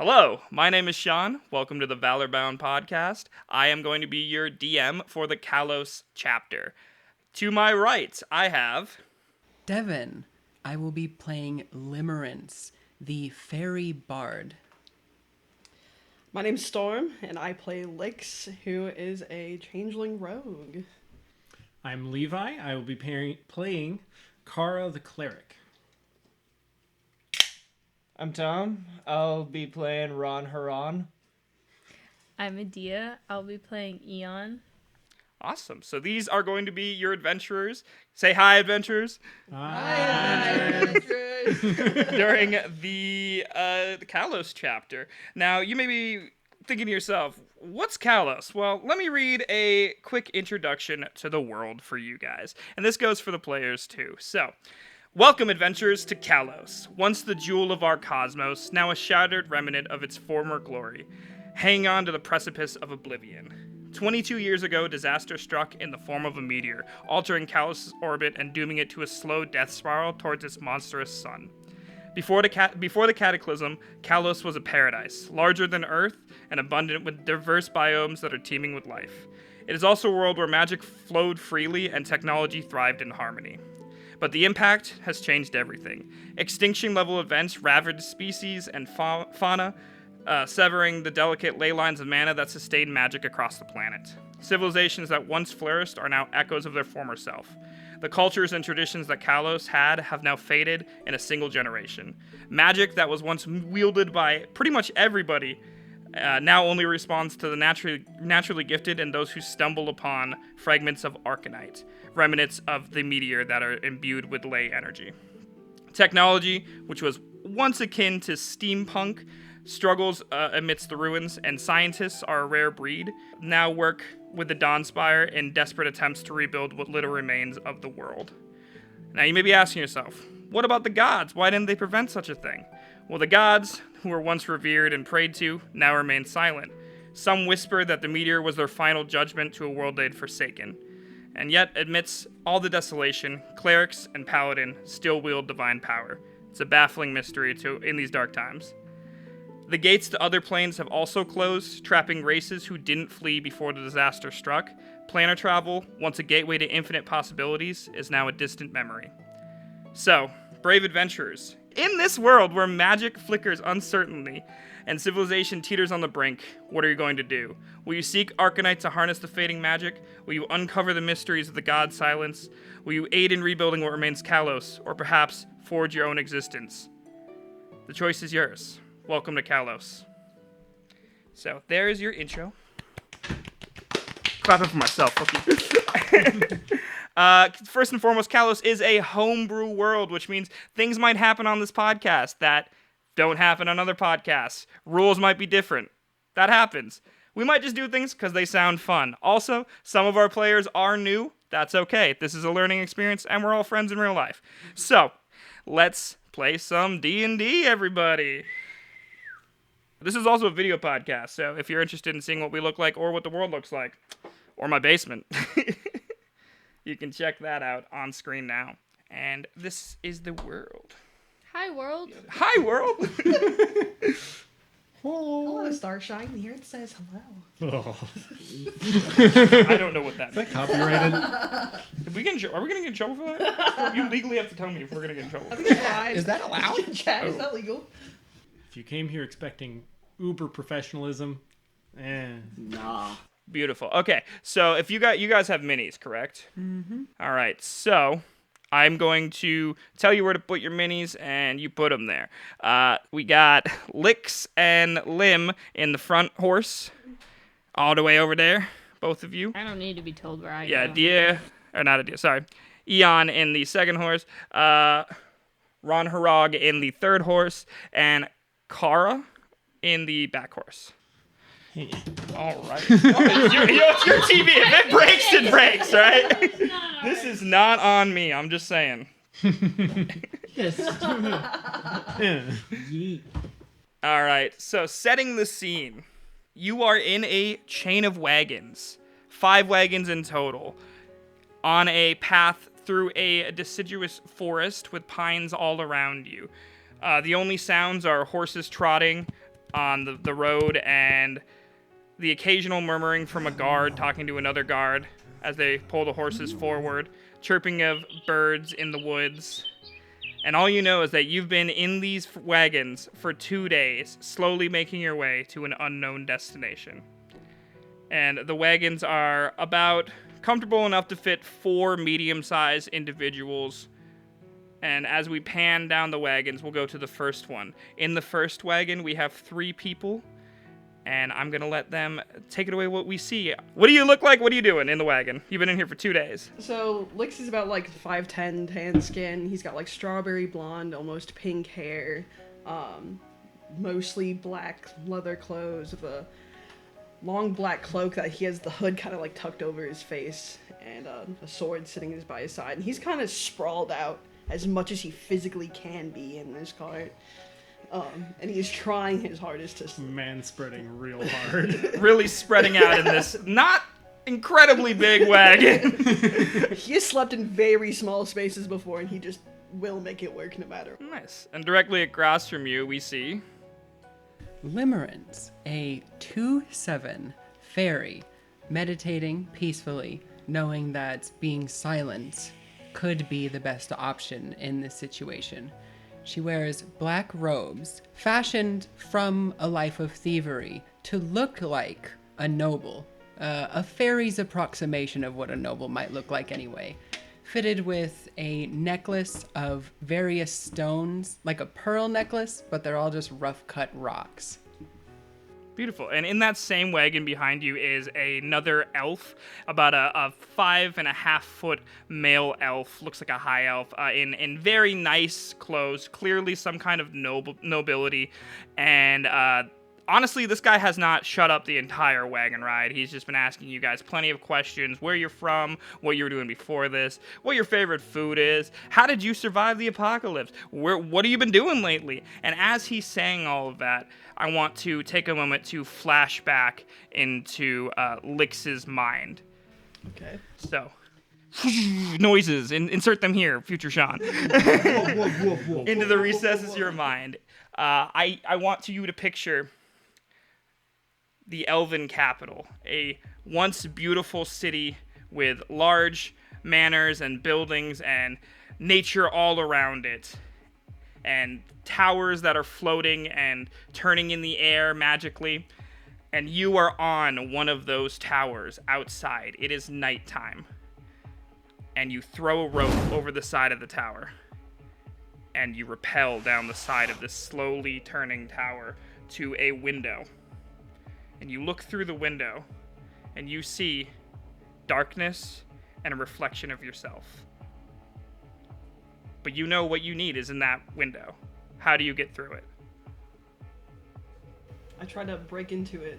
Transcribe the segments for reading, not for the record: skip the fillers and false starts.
Hello, my name is Sean. Welcome to the ValorBound podcast. I am going to be your DM for the Khalos chapter. To my right, I have... Devin. I will be playing Limerence, the fairy bard. My name's Storm, and I play Lix, who is a changeling rogue. I'm Levi. I will be playing Kara the cleric. I'm Tom. I'll be playing Ron Haran. I'm Adia. I'll be playing Eon. Awesome. So these are going to be your adventurers. Say hi, adventurers. Hi, During the Khalos chapter. Now, you may be thinking to yourself, what's Khalos? Well, let me read a quick introduction to the world for you guys. And this goes for the players too. So, welcome, adventurers, to Khalos, once the jewel of our cosmos, now a shattered remnant of its former glory, hanging on to the precipice of oblivion. 22 years ago, disaster struck in the form of a meteor, altering Khalos' orbit and dooming it to a slow death spiral towards its monstrous sun. Before the Cataclysm, Khalos was a paradise, larger than Earth and abundant with diverse biomes that are teeming with life. It is also a world where magic flowed freely and technology thrived in harmony. But the impact has changed everything. Extinction-level events ravaged species and fauna, severing the delicate ley lines of mana that sustained magic across the planet. Civilizations that once flourished are now echoes of their former self. The cultures and traditions that Khalos had have now faded in a single generation. Magic that was once wielded by pretty much everybody now only responds to the naturally gifted and those who stumble upon fragments of Arcanite, remnants of the meteor that are imbued with ley energy. Technology, which was once akin to steampunk, struggles amidst the ruins, and scientists are a rare breed, now work with the Dawnspire in desperate attempts to rebuild what little remains of the world. Now you may be asking yourself, what about the gods? Why didn't they prevent such a thing? Well, the gods, who were once revered and prayed to, now remain silent. Some whisper that the meteor was their final judgment to a world they'd forsaken. And yet, amidst all the desolation, clerics and paladin still wield divine power. It's a baffling mystery in these dark times. The gates to other planes have also closed, trapping races who didn't flee before the disaster struck. Planar travel, once a gateway to infinite possibilities, is now a distant memory. So, brave adventurers, in this world where magic flickers uncertainly and civilization teeters on the brink, what are you going to do? Will you seek Arcanite to harness the fading magic? Will you uncover the mysteries of the god's silence? Will you aid in rebuilding what remains Khalos, or perhaps forge your own existence? The choice is yours. Welcome to Khalos. So, there is your intro. Clapping for myself. Fuck you. First and foremost, Khalos is a homebrew world, which means things might happen on this podcast that don't happen on other podcasts. Rules might be different. That happens. We might just do things because they sound fun. Also, some of our players are new. That's okay. This is a learning experience, and we're all friends in real life. So, let's play some D&D, everybody. This is also a video podcast, so if you're interested in seeing what we look like or what the world looks like, or my basement, you can check that out on screen now. And this is the world. Hi, world. Hi, world! Hello, Starshine. Here it says hello. Oh. I don't know what that Is means. that copyrighted? Are we going to get in trouble for that? You legally have to tell me if we're going to get in trouble. I think it's fine. Is that allowed? Chat, is that legal? If you came here expecting uber professionalism, Nah. Beautiful. Okay, so if you guys have minis, correct? Mm-hmm. All right, so I'm going to tell you where to put your minis, and you put them there. We got Lix and Lim in the front horse, all the way over there, both of you. I don't need to be told where I Yeah, go. Eon in the second horse, Ron Harag in the third horse, and Kara in the back horse. hey, All right. It's your TV. If it breaks, it breaks, right? This is not on me. I'm just saying. yes. All right. So setting the scene. You are in a chain of wagons. 5 wagons in total. On a path through a deciduous forest with pines all around you. The only sounds are horses trotting, on the road and the occasional murmuring from a guard talking to another guard as they pull the horses forward, chirping of birds in the woods. And all you know is that you've been in these wagons for 2 days, slowly making your way to an unknown destination. And the wagons are about comfortable enough to fit 4 medium-sized individuals. And as we pan down the wagons, we'll go to the first one. In the first wagon, we have 3 people, and I'm going to let them take it away what we see. What do you look like? What are you doing in the wagon? You've been in here for 2 days. So Lix is about like 5'10", tan skin. He's got like strawberry blonde, almost pink hair, mostly black leather clothes with a long black cloak that he has the hood kind of like tucked over his face, and a sword sitting by his side. And he's kind of sprawled out as much as he physically can be in this cart. And he's trying his hardest to... Man spreading real hard. Really spreading out in this not incredibly big wagon. He has slept in very small spaces before, and he just will make it work no matter what. Nice. And directly across from you, we see... Limerence, a 2/7 fairy, meditating peacefully, knowing that being silent could be the best option in this situation. She wears black robes, fashioned from a life of thievery, to look like a noble. A fairy's approximation of what a noble might look like anyway. Fitted with a necklace of various stones, like a pearl necklace, but they're all just rough-cut rocks. Beautiful. And in that same wagon behind you is another elf, about a 5.5 foot male elf, looks like a high elf, in very nice clothes, clearly some kind of nobility. And honestly, this guy has not shut up the entire wagon ride. He's just been asking you guys plenty of questions, where you're from, what you were doing before this, what your favorite food is, how did you survive the apocalypse, what have you been doing lately? And as he's saying all of that, I want to take a moment to flash back into Lix's mind. Okay. So, noises, insert them here, future Sean. Into the recesses of your mind. I want you to picture the Elven capital, a once beautiful city with large manors and buildings and nature all around it, and towers that are floating and turning in the air magically. And you are on one of those towers outside. It is nighttime. And you throw a rope over the side of the tower. And you rappel down the side of this slowly turning tower to a window. And you look through the window, and you see darkness and a reflection of yourself. But you know what you need is in that window. How do you get through it? I try to break into it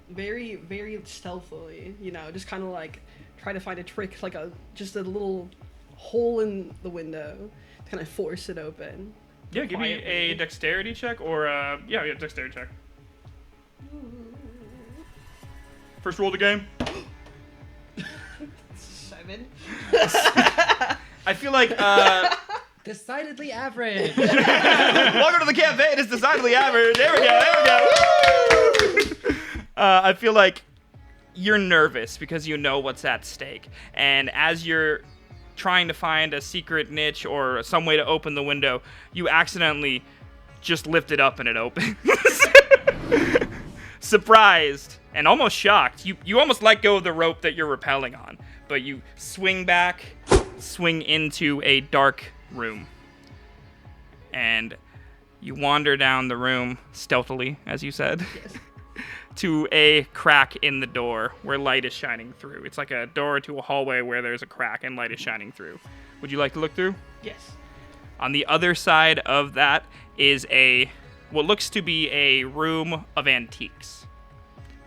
very, very stealthily, you know, just kind of like try to find a trick, like just a little hole in the window to kind of force it open. Yeah, give me a dexterity check or dexterity check. First roll of the game. 7. I feel like Decidedly average. welcome to the campaign. It's decidedly average. There we go. Woo! I feel like you're nervous because you know what's at stake, and as you're trying to find a secret niche or some way to open the window, you accidentally just lift it up and it opens. Surprised and almost shocked, you almost let go of the rope that you're rappelling on, but you swing into a dark room, and you wander down the room stealthily, as you said. Yes. To a crack in the door where light is shining through. It's like a door to a hallway where there's a crack and light is shining through. Would you like to look through? Yes. On the other side of that is what looks to be a room of antiques.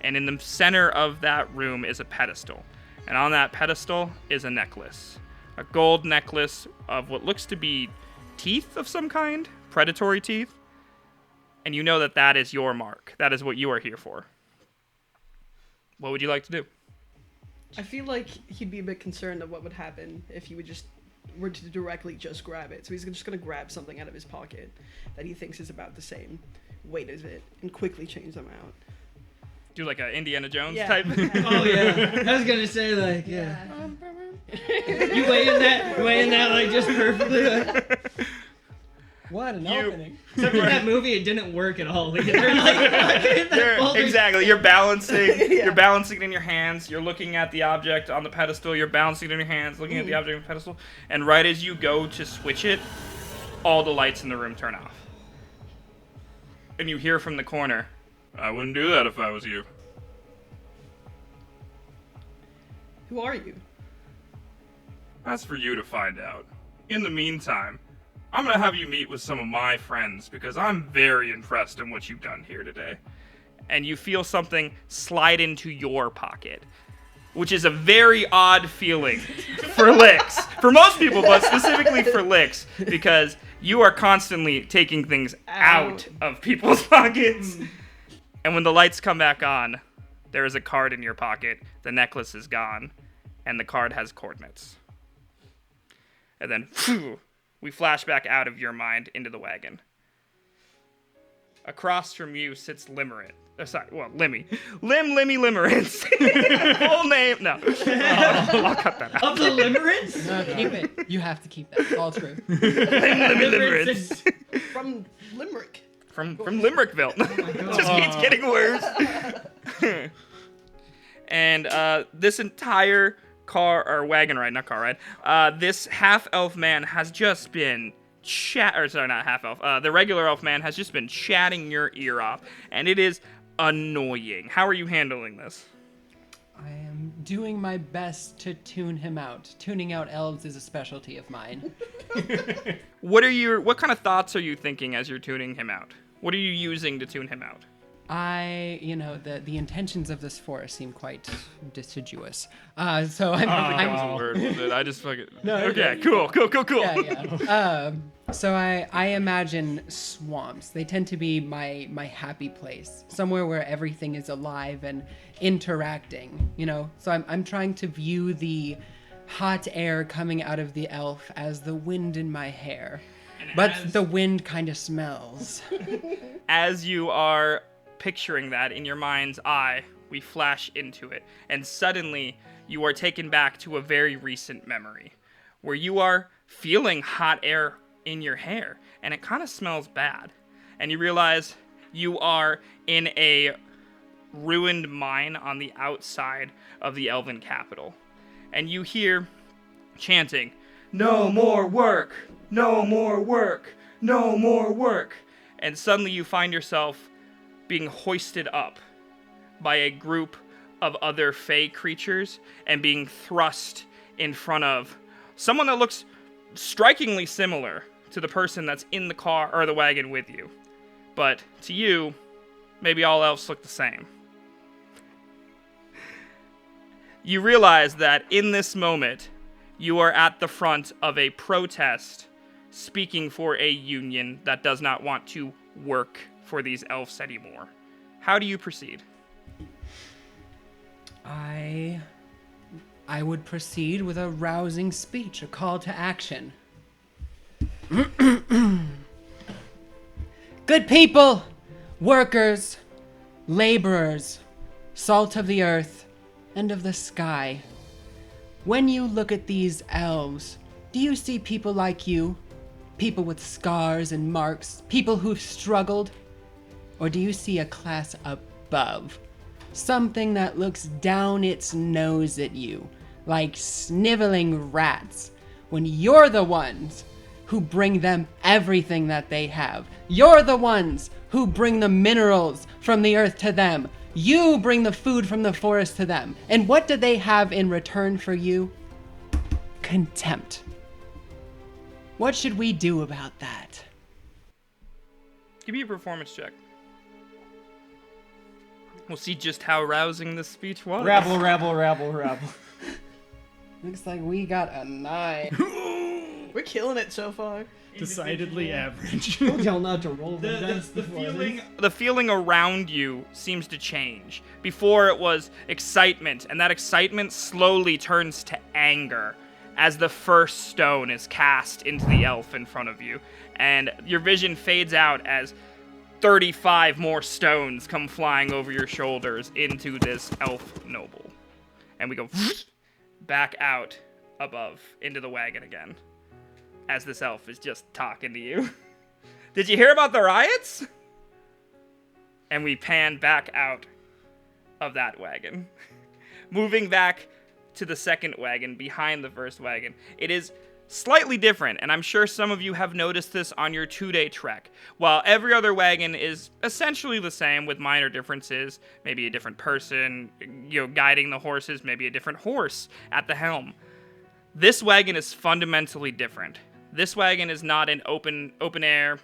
And in the center of that room is a pedestal. And on that pedestal is a necklace. A gold necklace of what looks to be teeth of some kind, predatory teeth. And you know that is your mark. That is what you are here for. What would you like to do? I feel like he'd be a bit concerned of what would happen if he were to directly just grab it. So he's just going to grab something out of his pocket that he thinks is about the same weight of it and quickly change them out. Do like a Indiana Jones Yeah. type. Oh yeah, I was gonna say like yeah. You weighing that like just perfectly. Like, What an You- opening. except in that movie, it didn't work at all. Like, they're like, Exactly. You're balancing. You're balancing it in your hands. You're looking at the object on the pedestal. You're balancing it in your hands, looking at the object on the pedestal. And right as you go to switch it, all the lights in the room turn off. And you hear from the corner, "I wouldn't do that if I was you." Who are you? That's for you to find out. In the meantime, I'm gonna have you meet with some of my friends because I'm very impressed in what you've done here today. And you feel something slide into your pocket, which is a very odd feeling for Licks. For most people, but specifically for Licks, because you are constantly taking things out of people's pockets. And when the lights come back on, there is a card in your pocket, the necklace is gone, and the card has coordinates. And then, phew, we flash back out of your mind into the wagon. Across from you sits Limerence. Limmy. Limmy Limerence. Full name. No. I'll cut that out. of the Limerence? No, keep it. You have to keep that. It's all true. Limmy Limerence. From Limerick. From Limerickville. It just keeps getting worse. And this entire wagon ride, not car ride, this half-elf man has just been not half-elf. The regular elf man has just been chatting your ear off, and it is annoying. How are you handling this? I am doing my best to tune him out. Tuning out elves is a specialty of mine. What kind of thoughts are you thinking as you're tuning him out? What are you using to tune him out? The intentions of this forest seem quite deciduous. So I'm That was a word, was it? I just fucking... No, okay, cool. yeah. So I imagine swamps. They tend to be my happy place, somewhere where everything is alive and interacting. So I'm trying to view the hot air coming out of the elf as the wind in my hair, but the wind kind of smells. As you are picturing that in your mind's eye, we flash into it, and suddenly you are taken back to a very recent memory where you are feeling hot air in your hair, and it kind of smells bad. And you realize you are in a ruined mine on the outside of the elven capital. And you hear chanting, "No more work! No more work! No more work!" And suddenly you find yourself being hoisted up by a group of other fey creatures and being thrust in front of someone that looks strikingly similar to the person that's in the car or the wagon with you. But to you, maybe all elves look the same. You realize that in this moment, you are at the front of a protest speaking for a union that does not want to work for these elves anymore. How do you proceed? I would proceed with a rousing speech, a call to action. Good people, workers, laborers, salt of the earth and of the sky. When you look at these elves, do you see people like you? People with scars and marks, people who've struggled? Or do you see a class above? Something that looks down its nose at you, like sniveling rats, when you're the ones who bring them everything that they have. You're the ones who bring the minerals from the earth to them. You bring the food from the forest to them. And what do they have in return for you? Contempt. What should we do about that? Give me a performance check. We'll see just how rousing this speech was. Rabble. Looks like we got a 9. We're killing it so far. Decidedly average. Told y'all not to roll the dice The before the feeling around you seems to change. Before it was excitement, and that excitement slowly turns to anger as the first stone is cast into the elf in front of you. And your vision fades out as 35 more stones come flying over your shoulders into this elf noble. And we go back out above into the wagon again as this elf is just talking to you. Did you hear about the riots? And we pan back out of that wagon. Moving back to the second wagon behind the first wagon. It is slightly different, and I'm sure some of you have noticed this on your 2-day trek. While every other wagon is essentially the same with minor differences, maybe a different person, guiding the horses, maybe a different horse at the helm. This wagon is fundamentally different. This wagon is not an open air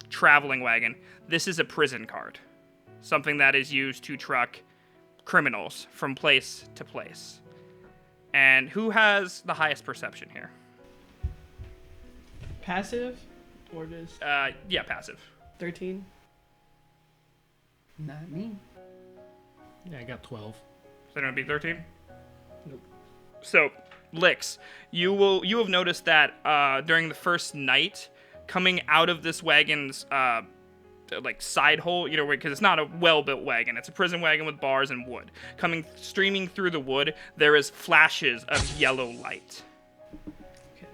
traveling wagon. This is a prison cart. Something that is used to truck criminals from place to place. And who has the highest perception here? Passive? Or just Yeah, passive. 13? Not me. Yeah, I got 12. So it would be 13? Nope. So, Lix, you have noticed that during the first night, coming out of this wagon's like side hole, because it's not a well-built wagon, it's a prison wagon with bars and wood. Streaming through the wood, there is flashes of yellow light. Okay.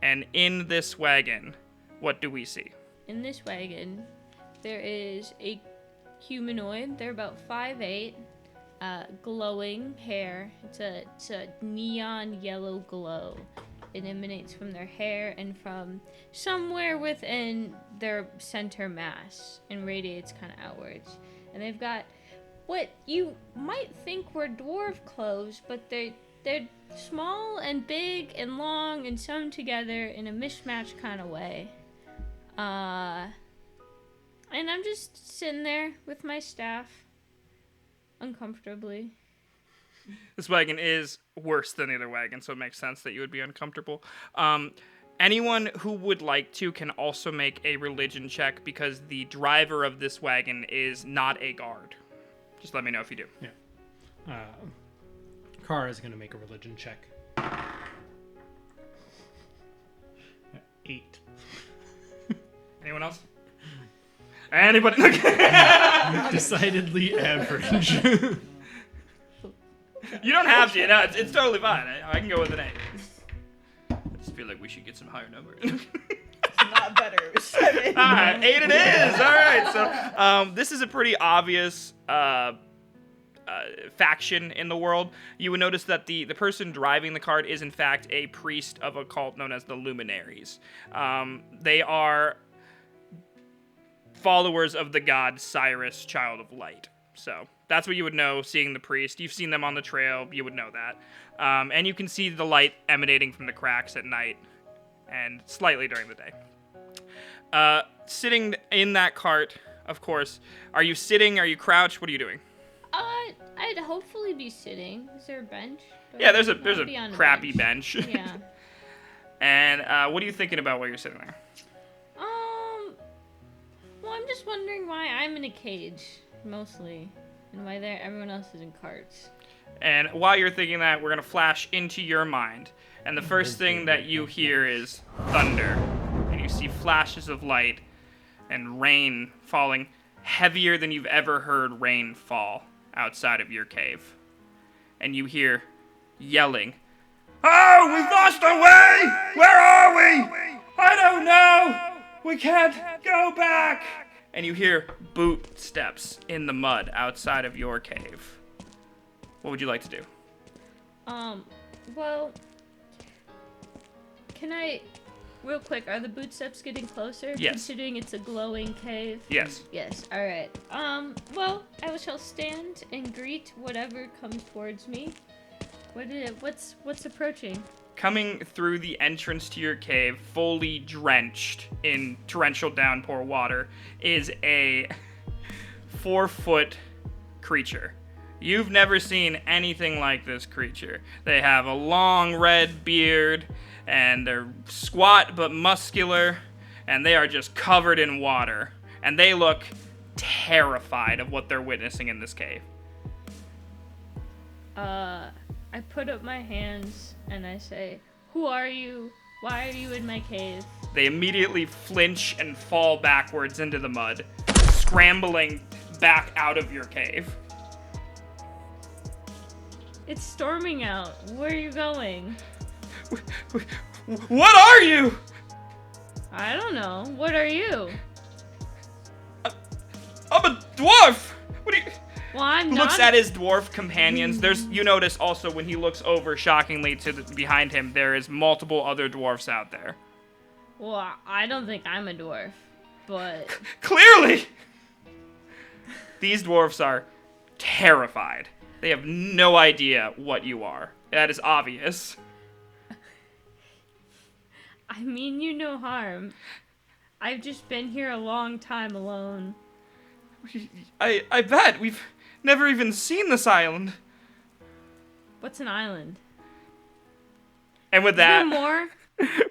And in this wagon, what do we see? In this wagon, there is a humanoid. They're about 5'8", glowing hair. It's a neon yellow glow. It emanates from their hair and from somewhere within their center mass and radiates kind of outwards. And they've got what you might think were dwarf clothes, but they're small and big and long and sewn together in a mismatched kind of way. And I'm just sitting there with my staff, uncomfortably. This wagon is worse than the other wagon, so it makes sense that you would be uncomfortable. Anyone who would like to can also make a religion check, because the driver of this wagon is not a guard. Just let me know if you do. Yeah. Kara's going to make a religion check. 8. Anyone else? Anybody? Decidedly average. You don't have to. No, it's totally fine. I can go with an 8. I just feel like we should get some higher numbers. It's not better. It was 7. All right, 8 it is. All right. So this is a pretty obvious faction in the world. You would notice that the person driving the cart is in fact a priest of a cult known as the Luminaries. They are followers of the god Cyrus, Child of Light. So that's what you would know seeing the priest. You've seen them on the trail. You would know that. And you can see the light emanating from the cracks at night and slightly during the day. Sitting in that cart, of course. Are you sitting? Are you crouched? What are you doing? I'd hopefully be sitting. Is there a bench? Yeah, there's a I'll be on a crappy bench. Yeah. And what are you thinking about while you're sitting there? Well, I'm just wondering why I'm in a cage, mostly, and why everyone else is in carts. And while you're thinking that, we're going to flash into your mind. And the first thing that you hear is thunder. And you see flashes of light and rain falling heavier than you've ever heard rain fall outside of your cave. And you hear yelling, "Oh, we've lost our way! Where are we? I don't know! We can't go back!" And you hear boot steps in the mud outside of your cave. What would you like to do? Well, can I, real quick, are the boot steps getting closer? Yes. Considering it's a glowing cave? Yes. Yes, alright. Well, I shall stand and greet whatever comes towards me. What's approaching? Coming through the entrance to your cave, fully drenched in torrential downpour water, is a 4-foot creature. You've never seen anything like this creature. They have a long red beard, and they're squat but muscular, and they are just covered in water. And they look terrified of what they're witnessing in this cave. I put up my hands and I say, "Who are you? Why are you in my cave?" They immediately flinch and fall backwards into the mud. scrambling back out of your cave. It's storming out. Where are you going? What are you? I don't know. What are you? I'm a dwarf. What do you? Well, I'm not. Looks at his dwarf companions. You notice also when he looks over, shockingly, behind him, there is multiple other dwarfs out there. Well, I don't think I'm a dwarf, but Clearly, these dwarfs are terrified. They have no idea what you are. That is obvious. I mean you no harm. I've just been here a long time alone. I bet we've never even seen this island. What's an island? And with Is there that, more?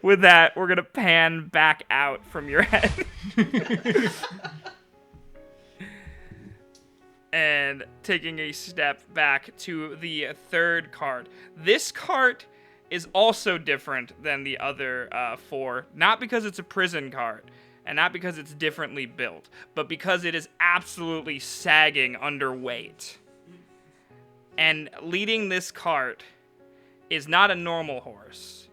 with that, we're gonna pan back out from your head. And taking a step back to the third card. This card is also different than the other 4, not because it's a prison card, and not because it's differently built, but because it is absolutely sagging under weight. And leading this cart is not a normal horse.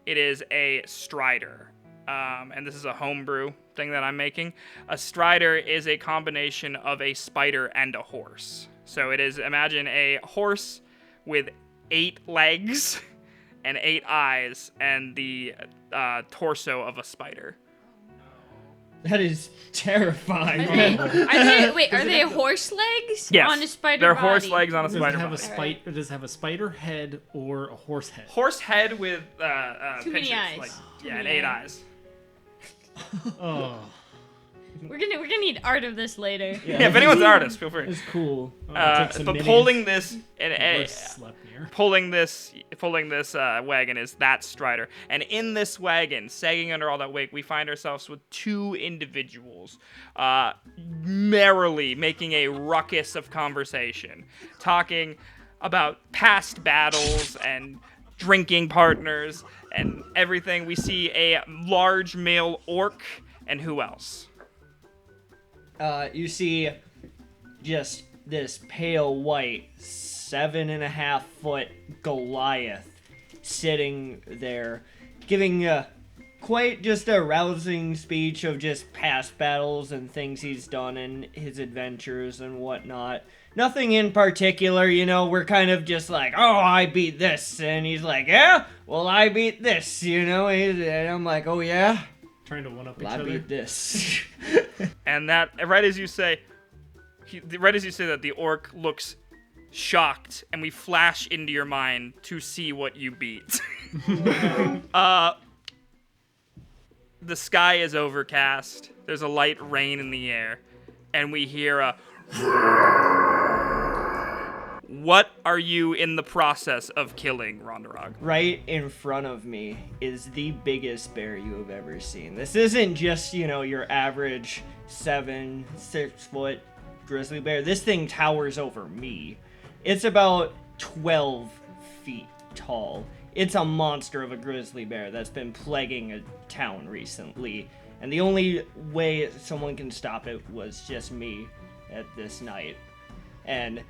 It is a strider. And this is a homebrew thing that I'm making. A strider is a combination of a spider and a horse. So it is, imagine a horse with 8 legs and 8 eyes and the torso of a spider. That is terrifying. Are they horse legs? Yes, On a spider they're body? horse legs on a Does it spider have body. does it have a spider head or a horse head? Horse head with Too many pinchers, eyes. like, Too yeah, and many 8 eyes. eyes. Oh, We're gonna need art of this later. Yeah, if anyone's an artist, feel free. It's cool. take some But minis. pulling this Horse slept near. pulling this wagon is that strider, and in this wagon, sagging under all that weight, we find ourselves with 2 individuals, merrily making a ruckus of conversation, talking about past battles and drinking partners and everything. We see a large male orc, and who else? You see just this pale white 7.5 foot Goliath sitting there giving quite just a rousing speech of just past battles and things he's done in his adventures and whatnot. Nothing in particular, you know, we're kind of just like, oh, I beat this. And he's like, yeah? Well, I beat this, you know? And I'm like, oh, yeah? Trying to one-up each Well, I other. beat this. And that, right as you say that, the orc looks shocked, and we flash into your mind to see what you beat. The sky is overcast. There's a light rain in the air, and we hear a. What are you in the process of killing, Rondarog? Right in front of me is the biggest bear you have ever seen. This isn't just, you know, your average 6 foot grizzly bear. This thing towers over me. It's about 12 feet tall. It's a monster of a grizzly bear that's been plaguing a town recently. And the only way someone can stop it was just me at this night. And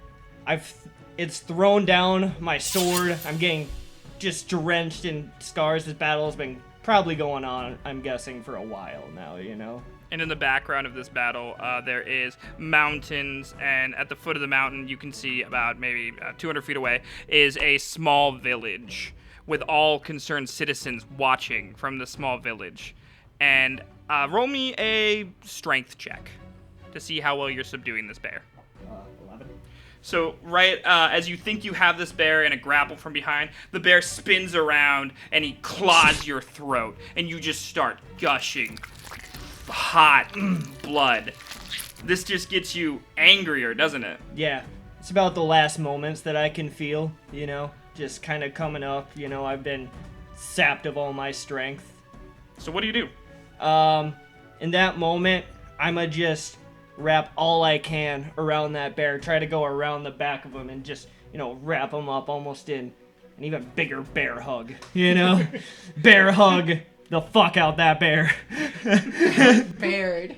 it's thrown down my sword. I'm getting just drenched in scars. This battle has been probably going on, I'm guessing, for a while now, you know? And in the background of this battle, there is mountains, and at the foot of the mountain, you can see about maybe 200 feet away is a small village with all concerned citizens watching from the small village. And roll me a strength check to see how well you're subduing this bear. 11. So right as you think you have this bear in a grapple from behind, the bear spins around and he claws your throat, and you just start gushing hot blood. This just gets you angrier, doesn't it? Yeah, it's about the last moments that I can feel, you know? Just kind of coming up, you know, I've been sapped of all my strength. So what do you do? In that moment, I'ma just wrap all I can around that bear, try to go around the back of him and just, you know, wrap him up almost in an even bigger bear hug, you know? Bear hug the fuck out that bear. Bared.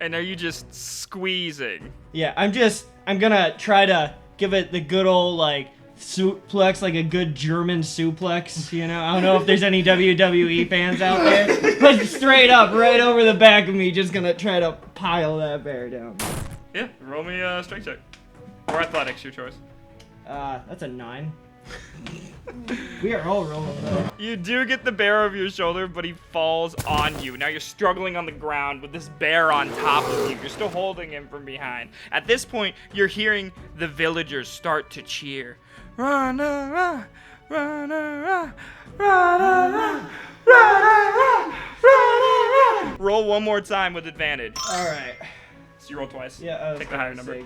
And are you just squeezing? Yeah, I'm gonna try to give it the good old, like, suplex, like a good German suplex, you know? I don't know if there's any WWE fans out there, but straight up, right over the back of me, just gonna try to pile that bear down. Yeah, roll me a strength check. Or athletics, your choice. That's a 9. We are all rolling though. You do get the bear over your shoulder, but he falls on you. Now you're struggling on the ground with this bear on top of you. You're still holding him from behind. At this point, you're hearing the villagers start to cheer. Run, run, run, run, run, run. Roll one more time with advantage. All right. So you roll twice. Yeah. Take the higher number.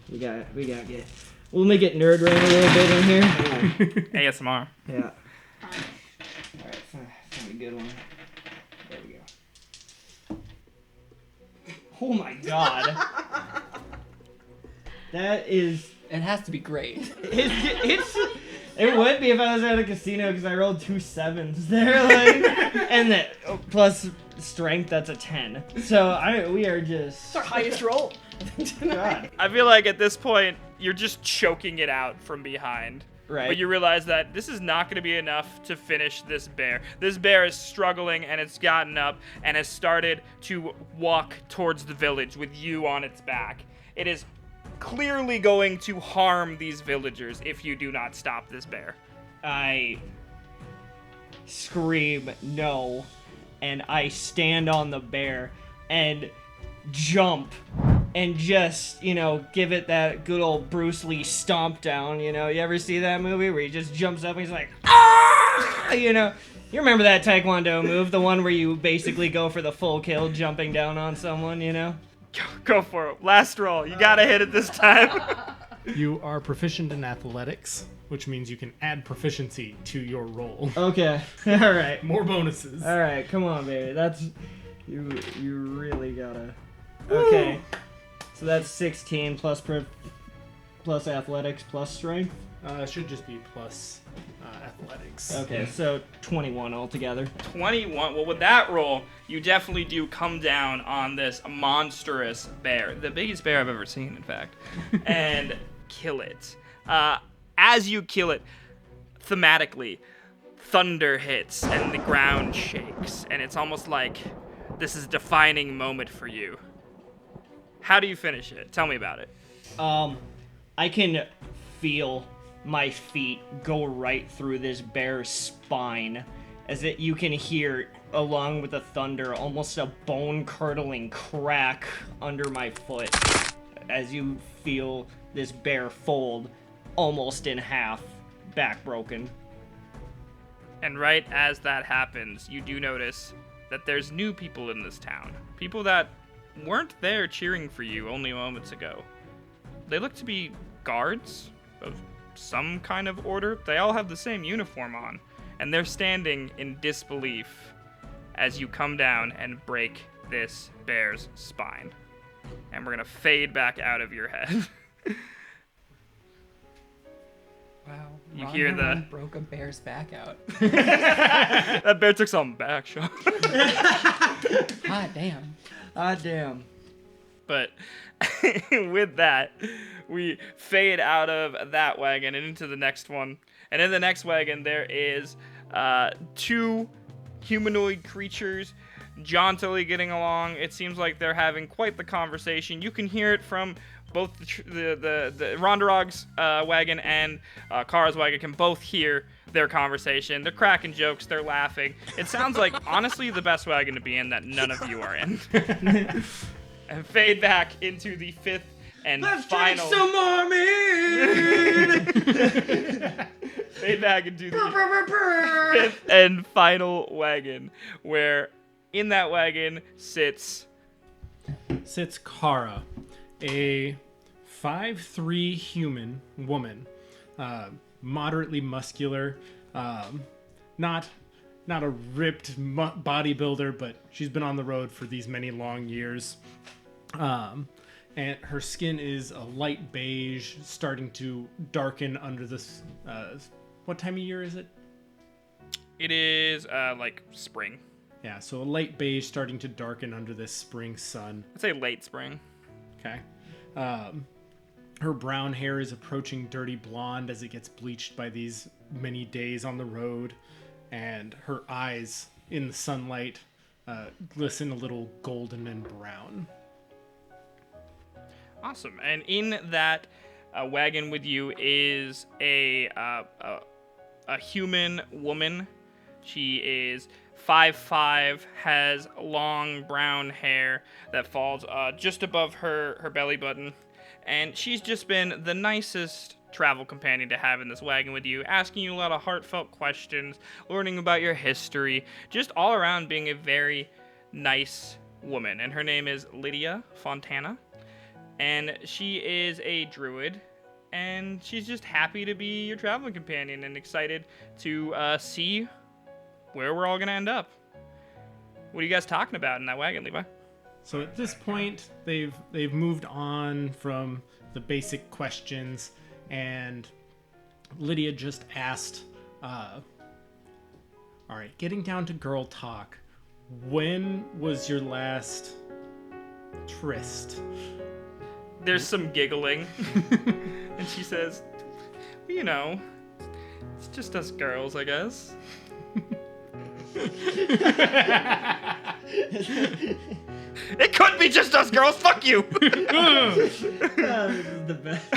We got it. We'll make it nerd rain a little bit in here. ASMR. Yeah. All right, find a good one. There we go. Oh my god. That is. It has to be great. It would be if I was at a casino because I rolled 2 7s there, like, and that plus strength, that's a 10. So we are just. It's our highest roll. God. I feel like at this point, you're just choking it out from behind. Right. But you realize that this is not going to be enough to finish this bear. This bear is struggling, and it's gotten up and has started to walk towards the village with you on its back. It is clearly going to harm these villagers if you do not stop this bear. I scream no, and I stand on the bear and jump and just, give it that good old Bruce Lee stomp down, You ever see that movie where he just jumps up and he's like, ah! You remember that Taekwondo move, the one where you basically go for the full kill jumping down on someone, Go for it. Last roll. You gotta hit it this time. You are proficient in athletics, which means you can add proficiency to your roll. Okay. All right. More bonuses. All right. Come on, baby. That's you really gotta. Okay. So that's 16 plus athletics plus strength. It should just be plus athletics. Okay, so 21 altogether. 21. Well, with that roll, you definitely do come down on this monstrous bear, the biggest bear I've ever seen, in fact, and kill it. As you kill it, thematically, thunder hits and the ground shakes, and it's almost like this is a defining moment for you. How do you finish it? Tell me about it. I can feel my feet go right through this bear's spine, as you can hear, along with the thunder, almost a bone-curdling crack under my foot, as you feel this bear fold almost in half, back broken. And right as that happens, you do notice that there's new people in this town. People that weren't there cheering for you only moments ago. They look to be guards of some kind of order. They all have the same uniform on, and they're standing in disbelief as you come down and break this bear's spine. And we're gonna fade back out of your head. Wow. You Ron hear Herman broke a bear's back out. That bear took something back, Sean. Hot damn. Ah, damn. But with that, we fade out of that wagon and into the next one. And in the next wagon, there is 2 humanoid creatures jauntily getting along. It seems like they're having quite the conversation. You can hear it from both the Ronderog's wagon and Kara's wagon can both hear their conversation. They're cracking jokes. They're laughing. It sounds like, honestly, the best wagon to be in that none of you are in. And fade back into the 5th and final. Let's drink some more mead! Fade back into the 5th and final wagon, where in that wagon sits Kara, a 5'3" human woman, moderately muscular, not a ripped bodybuilder, but she's been on the road for these many long years. And her skin is a light beige, starting to darken under this. What time of year is it? It is like spring. Yeah, so a light beige starting to darken under this spring sun. I'd say late spring. Okay. Her brown hair is approaching dirty blonde as it gets bleached by these many days on the road, and her eyes in the sunlight glisten a little golden and brown. Awesome. And in that wagon with you is a human woman. She is 5'5", has long brown hair that falls just above her belly button. And she's just been the nicest travel companion to have in this wagon with you, asking you a lot of heartfelt questions, learning about your history, just all around being a very nice woman. And her name is Lydia Fontana. And she is a druid, and she's just happy to be your traveling companion and excited to see where we're all going to end up. What are you guys talking about in that wagon, Levi? So at this point, they've moved on from the basic questions, and Lydia just asked, all right, getting down to girl talk, when was your last tryst? There's some giggling, and she says, you know, it's just us girls, I guess. It could be just us girls. Fuck you. This is the best.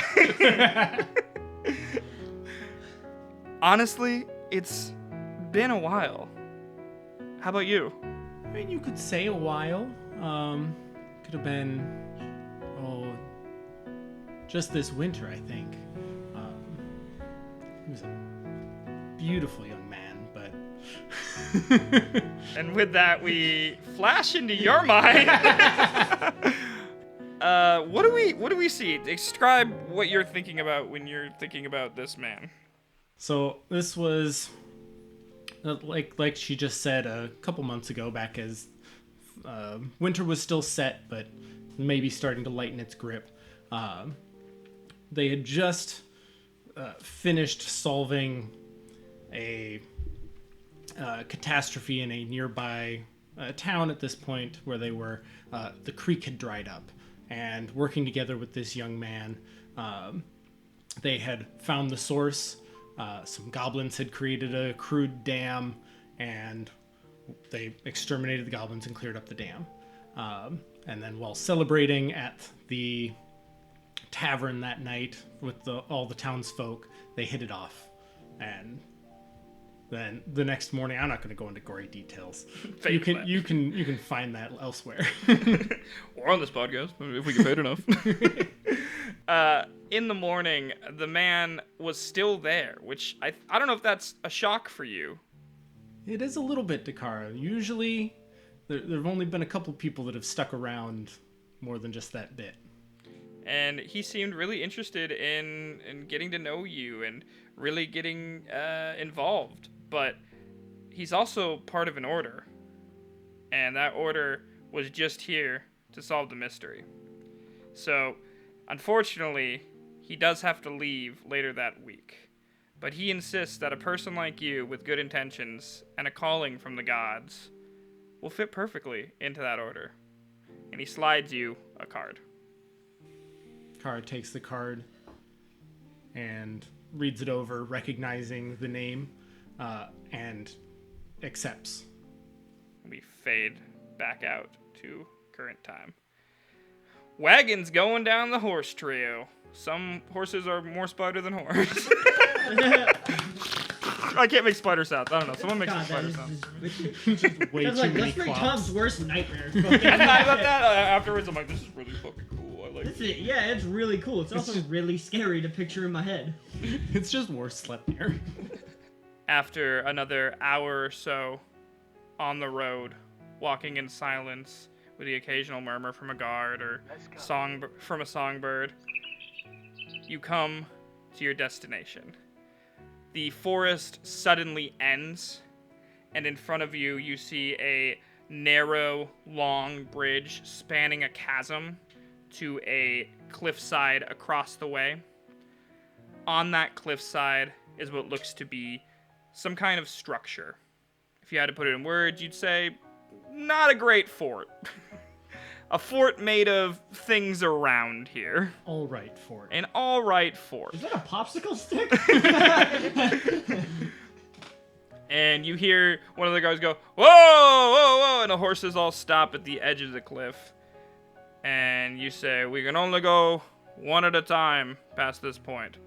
Honestly, it's been a while. How about you? I mean, you could say a while. Could have been, just this winter, I think. He was a beautiful young man, but... And with that, we flash into your mind. What do we see? Describe what you're thinking about when you're thinking about this man. So this was, like she just said, a couple months ago, back as winter was still set, but maybe starting to lighten its grip. They had just finished solving a catastrophe in a nearby town at this point where they were. The creek had dried up, and working together with this young man, they had found the source. Some goblins had created a crude dam, and they exterminated the goblins and cleared up the dam. And then while celebrating at the tavern that night with all the townsfolk, they hit it off. And then the next morning, I'm not going to go into gory details. You can find that elsewhere. Or on this podcast, if we get paid enough. In the morning, the man was still there, which I don't know if that's a shock for you. It is a little bit, Dakara. Usually, there have only been a couple people that have stuck around more than just that bit. And he seemed really interested in getting to know you and really getting involved. But he's also part of an order. And that order was just here to solve the mystery. So, unfortunately, he does have to leave later that week. But he insists that a person like you with good intentions and a calling from the gods will fit perfectly into that order. And he slides you a card. Kara takes the card and reads it over, recognizing the name, and accepts. We fade back out to current time. Wagons going down the horse trail. Some horses are more spider than horse. I can't make spider sounds. I don't know. Someone make some spider sounds. Way That's too like, many that's like clops. Tom's worst nightmare. I thought about that afterwards. I'm like, this is really fucking cool. I like That's it. it. Yeah, it's really cool. It's also really scary to picture in my head. It's just worse slept near. After another hour or so on the road, walking in silence with the occasional murmur from a guard or song from a songbird, you come to your destination. The forest suddenly ends, and in front of you, you see a narrow, long bridge spanning a chasm to a cliffside across the way. On that cliffside is what looks to be some kind of structure. If you had to put it in words, you'd say not a great fort. A fort made of things around here. All right, Ford. An all right fort. Is that a popsicle stick? And you hear one of the guards go, whoa, whoa, whoa, and the horses all stop at the edge of the cliff. And you say, we can only go one at a time past this point.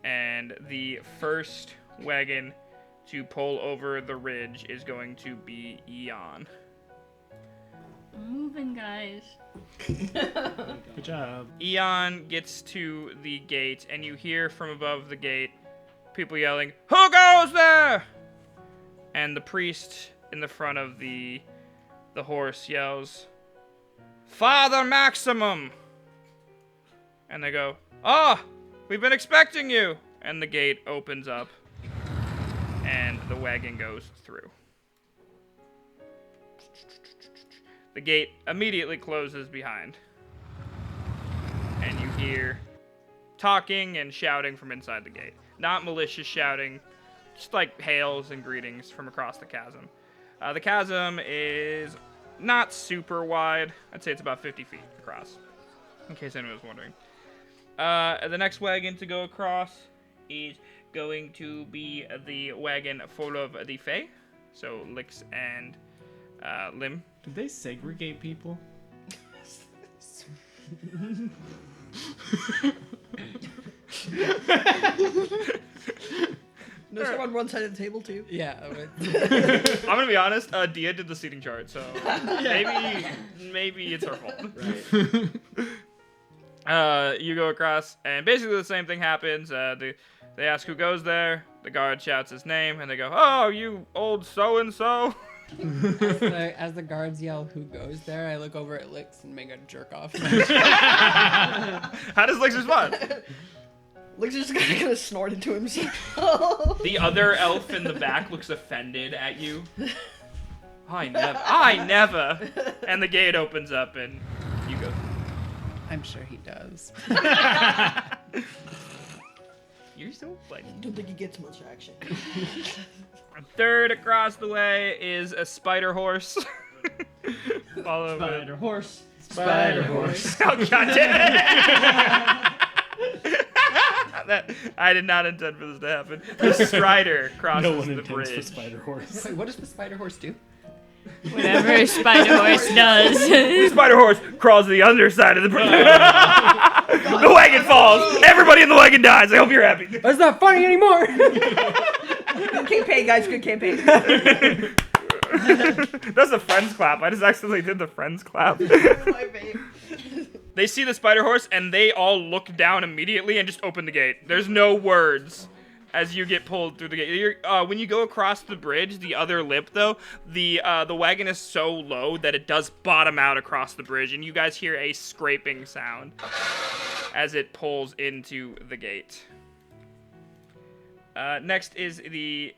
And the first wagon to pull over the ridge is going to be Eon. Moving, guys. Good job. Eon gets to the gate, and you hear from above the gate people yelling, "Who goes there?" And the priest in the front of the horse yells, "Father Maximum!" And they go, "Ah, we've been expecting you!" And the gate opens up, and the wagon goes through. The gate immediately closes behind. And you hear talking and shouting from inside the gate. Not malicious shouting, just like hails and greetings from across the chasm. The chasm is not super wide. I'd say it's about 50 feet across, in case anyone was wondering. The next wagon to go across is going to be the wagon full of the Fae. So Lix and Lim. Did they segregate people? No, someone on one side of the table too. Yeah. I'm gonna be honest. Dia did the seating chart, so maybe it's her fault. Right. You go across, and basically the same thing happens. They ask who goes there. The guard shouts his name, and they go, "Oh, you old so and so." As the guards yell who goes there, I look over at Lix and make a jerk off. How does Lix respond? Lix is just gonna snort into himself. The other elf in the back looks offended at you. I never. And the gate opens up, and you go. I'm sure he does. You're so funny. I don't think he gets much action. Third across the way is a spider horse. Followed with Spider horse. Spider horse. Oh, God damn it. I did not intend for this to happen. The Strider crosses No one the intends for bridge. Spider Horse. Wait, what does the spider horse do? Whatever a spider horse does. The Spider horse crawls to the underside of the bridge. The wagon falls. Everybody in the wagon dies. I hope you're happy. That's not funny anymore. Good campaign, guys. Good campaign. That's a friends clap. I just accidentally did the friends clap. My babe. They see the spider horse and they all look down immediately and just open the gate. There's no words as you get pulled through the gate. When you go across the bridge, the other lip though, the wagon is so low that it does bottom out across the bridge, and you guys hear a scraping sound as it pulls into the gate. Next is the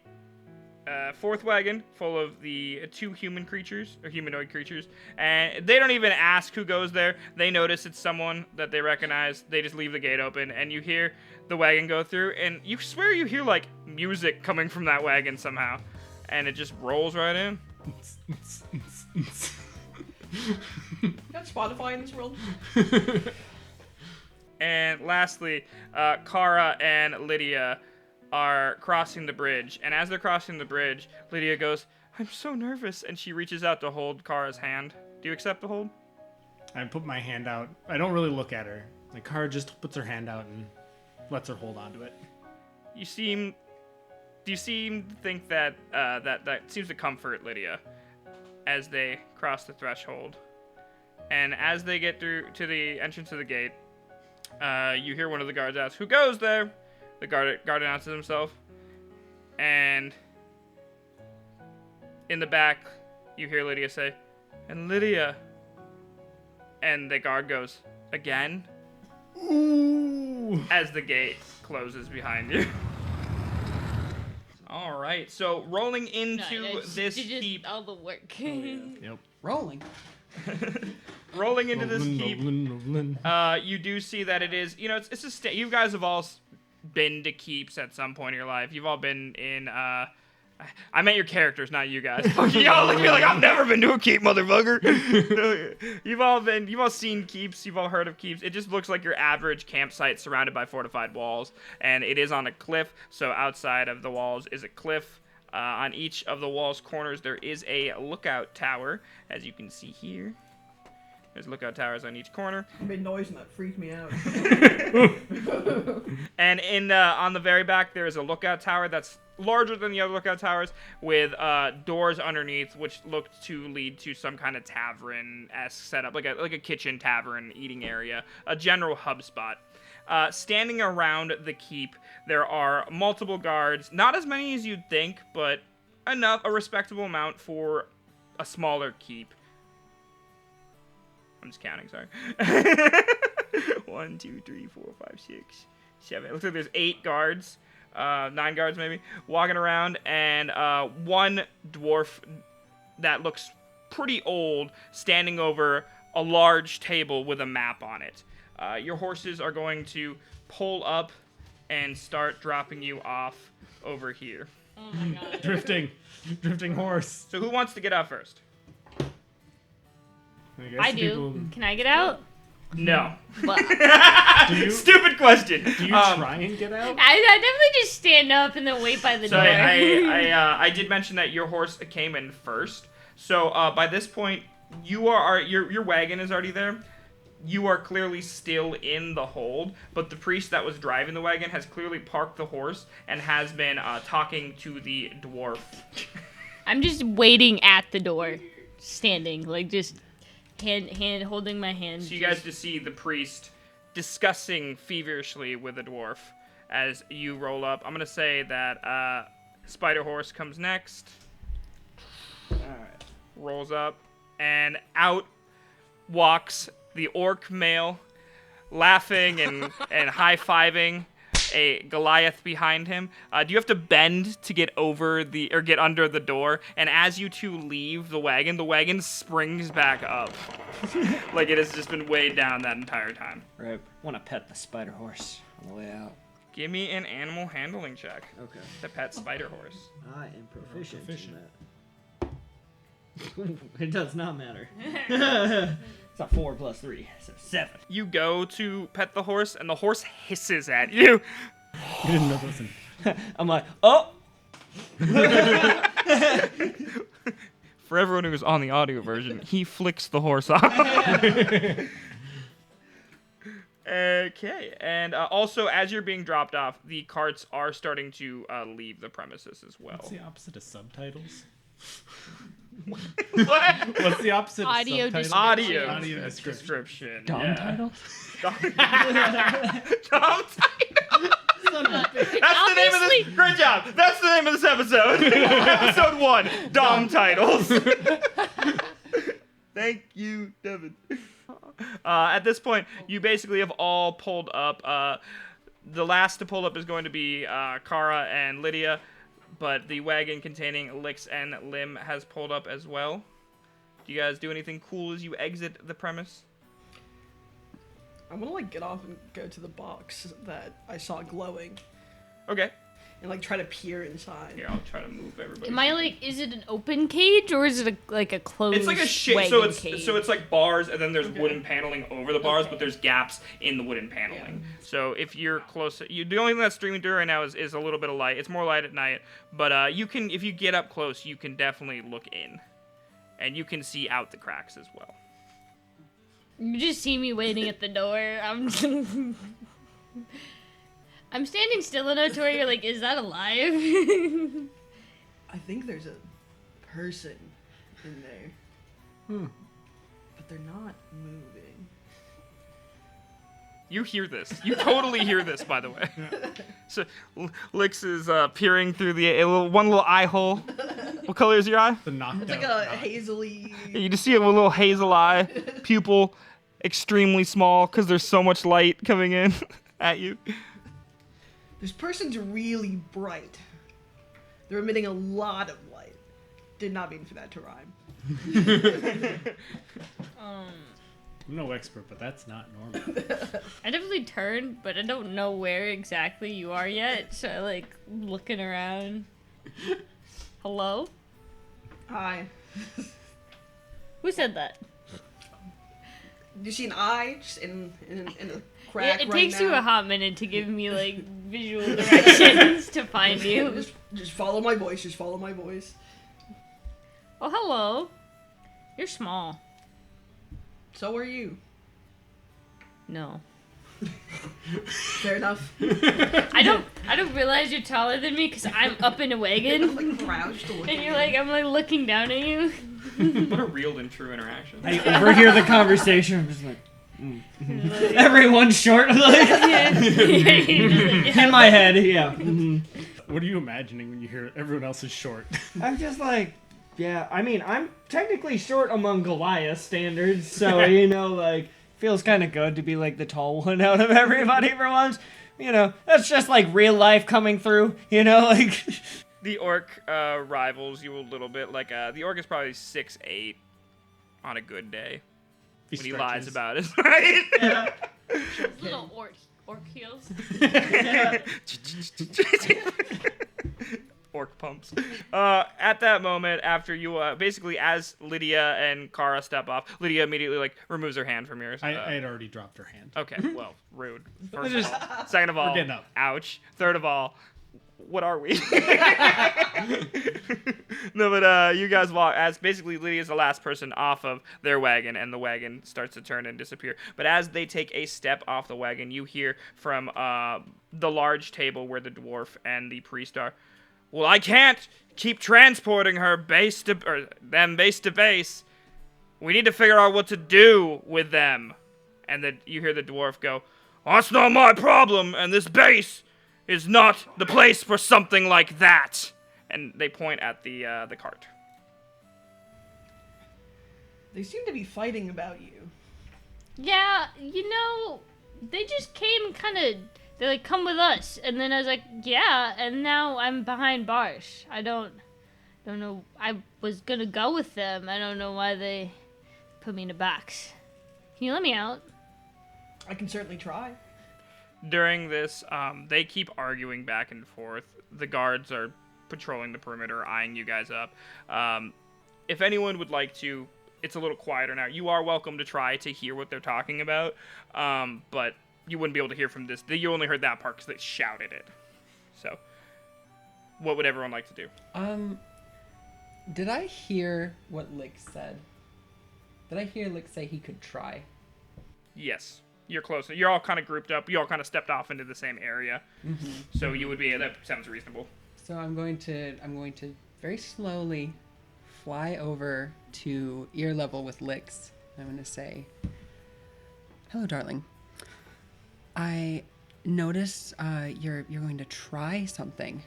fourth wagon full of the two humanoid creatures, and they don't even ask who goes there. They notice it's someone that they recognize. They just leave the gate open, and you hear the wagon go through, and you swear you hear like music coming from that wagon somehow, and it just rolls right in. Got Spotify in this world? And lastly, Kara and Lydia are crossing the bridge, and as they're crossing the bridge, Lydia goes, "I'm so nervous," and she reaches out to hold Kara's hand. Do you accept the hold? I put my hand out. I don't really look at her. Like, Kara just puts her hand out and lets her hold onto it. Do you seem to think that that seems to comfort Lydia as they cross the threshold, and as they get through to the entrance of the gate, you hear one of the guards ask, "Who goes there?" The guard announces himself, and in the back, you hear Lydia say, "And Lydia," and the guard goes, "Again?" Ooh. As the gate closes behind you. All right, so rolling into this heap, all the work. Yep. Rolling. rolling into this heap, Rolling. you do see that it is, you guys have all been to keeps at some point in your life. You've all been in I meant your characters, not you guys. Y'all look at me like I've never been to a keep, motherfucker. You've all seen keeps. You've all heard of keeps. It just looks like your average campsite surrounded by fortified walls, and it is on a cliff. So outside of the walls is a cliff. On each of the wall's corners, there is a lookout tower, as you can see here. There's lookout towers on each corner. I made noise and that freaked me out. And on the very back, there is a lookout tower that's larger than the other lookout towers, with doors underneath, which look to lead to some kind of tavern-esque setup, like a kitchen tavern eating area, a general hub spot. Standing around the keep, there are multiple guards, not as many as you'd think, but enough, a respectable amount for a smaller keep. I'm just counting, sorry. 1, 2, 3, 4, 5, 6, 7. It looks like there's 8 guards, 9 guards maybe, walking around, and one dwarf that looks pretty old standing over a large table with a map on it. Your horses are going to pull up and start dropping you off over here. Oh my god. Drifting horse. So who wants to get out first? guess I do. people- Can I get out? No. Well, Do you, Stupid question. do you try and get out? I definitely just stand up and then wait by the So door. I did mention that your horse came in first. So by this point, your wagon is already there. You are clearly still in the hold, but the priest that was driving the wagon has clearly parked the horse and has been talking to the dwarf. I'm just waiting at the door, standing, like just hand holding my hand. So you guys just see the priest discussing feverishly with the dwarf as you roll up. I'm gonna say that Spider Horse comes next. Alright. Rolls up, and out walks the orc male, laughing and high-fiving a Goliath behind him. Do you have to bend to get get under the door? And as you two leave the wagon springs back up. Like it has just been weighed down that entire time. Right. Want to pet the spider horse on the way out. Give me an animal handling check. Okay. The pet spider horse. I am proficient. Proficient. In that. It does not matter. It's a 4 + 3, so 7. You go to pet the horse, and the horse hisses at you. You didn't know this. I'm like, oh! For everyone who's on the audio version, he flicks the horse off. Okay, and also as you're being dropped off, the carts are starting to leave the premises as well. What's the opposite of subtitles? What? What's the opposite Audio of subtitles? Audio, Audio description. description. Dom yeah. title? Dom title. That's the name of this. Great job. That's the name of this episode. Episode 1. Dom titles. Thank you, Devin. At this point, you basically have all pulled up. The last to pull up is going to be Kara and Lydia, but the wagon containing Lix and Lim has pulled up as well. Do you guys do anything cool as you exit the premise? I'm gonna like get off and go to the box that I saw glowing Okay. and like try to peer inside. Here, I'll try to move everybody. Am I like? Is it an open cage or is it like a closed? It's like a shape, wagon so cage? it's like bars, and then there's Okay. wooden paneling over the bars, Okay. but there's gaps in the wooden paneling. So if you're close, the only thing that's streaming through right now is a little bit of light. It's more light at night, but you can, if you get up close, you can definitely look in, and you can see out the cracks as well. You just see me waiting at the door. I'm standing still enough to where you're like, is that alive? I think there's a person in there, but they're not moving. You hear this. You totally hear this, by the way. So Lix is peering through the one little eye hole. What color is your eye? The knockdown. It's like a hazily. You just see a little hazel eye, pupil extremely small because there's so much light coming in at you. This person's really bright. They're emitting a lot of light. Did not mean for that to rhyme. I'm no expert, but that's not normal. I definitely turned, but I don't know where exactly you are yet. So I like looking around. Hello? Hi. Who said that? You see an eye just in a crack It right takes you now? a hot minute to give me like visual directions to find you. Just follow my voice. Just follow my voice. Oh, hello. You're small. So are you. No. Fair enough. I don't realize you're taller than me because I'm up in a I'm wagon. like crouched to look And at you're you. like, I'm like looking down at you. What a real and true interaction. I overhear the conversation. I'm just like, everyone's short. Like, in my head, yeah. What are you imagining when you hear everyone else is short? I'm just like, yeah. I mean, I'm technically short among Goliath standards, so you know, like, feels kind of good to be like the tall one out of everybody for once. You know, that's just like real life coming through. You know, like. The orc rivals you a little bit. Like the orc is probably 6'8" on a good day when he lies about his height. Yeah. Little orc heels. Orc pumps. At that moment, after you basically as Lydia and Kara step off, Lydia immediately like removes her hand from yours. I had already dropped her hand. Okay, well, rude. First of all. Second of all, getting up. ouch. Third of all, what are we? No, but you guys walk as basically Lydia's the last person off of their wagon, and the wagon starts to turn and disappear. But as they take a step off the wagon, you hear from the large table where the dwarf and the priest are. Well, I can't keep transporting her base to base. We need to figure out what to do with them. And then you hear the dwarf go, "That's not my problem, and this base is not the place for something like that." And they point at the cart. They seem to be fighting about you. Yeah, you know, they just came kind of. They're like, come with us, and then I was like, yeah, and now I'm behind bars. I don't know. I was gonna go with them. I don't know why they put me in a box. Can you let me out? I can certainly try. During this, they keep arguing back and forth. The guards are patrolling the perimeter, eyeing you guys up. If anyone would like to, it's a little quieter now. You are welcome to try to hear what they're talking about, but you wouldn't be able to hear from this. You only heard that part because they shouted it. So, what would everyone like to do? Did I hear what Lick said? Did I hear Lick say he could try? Yes. You're close. You're all kind of grouped up. You all kind of stepped off into the same area. Mm-hmm. So you would be, that sounds reasonable. So I'm going to very slowly fly over to ear level with Licks. I'm going to say, "Hello, darling. I noticed you're going to try something,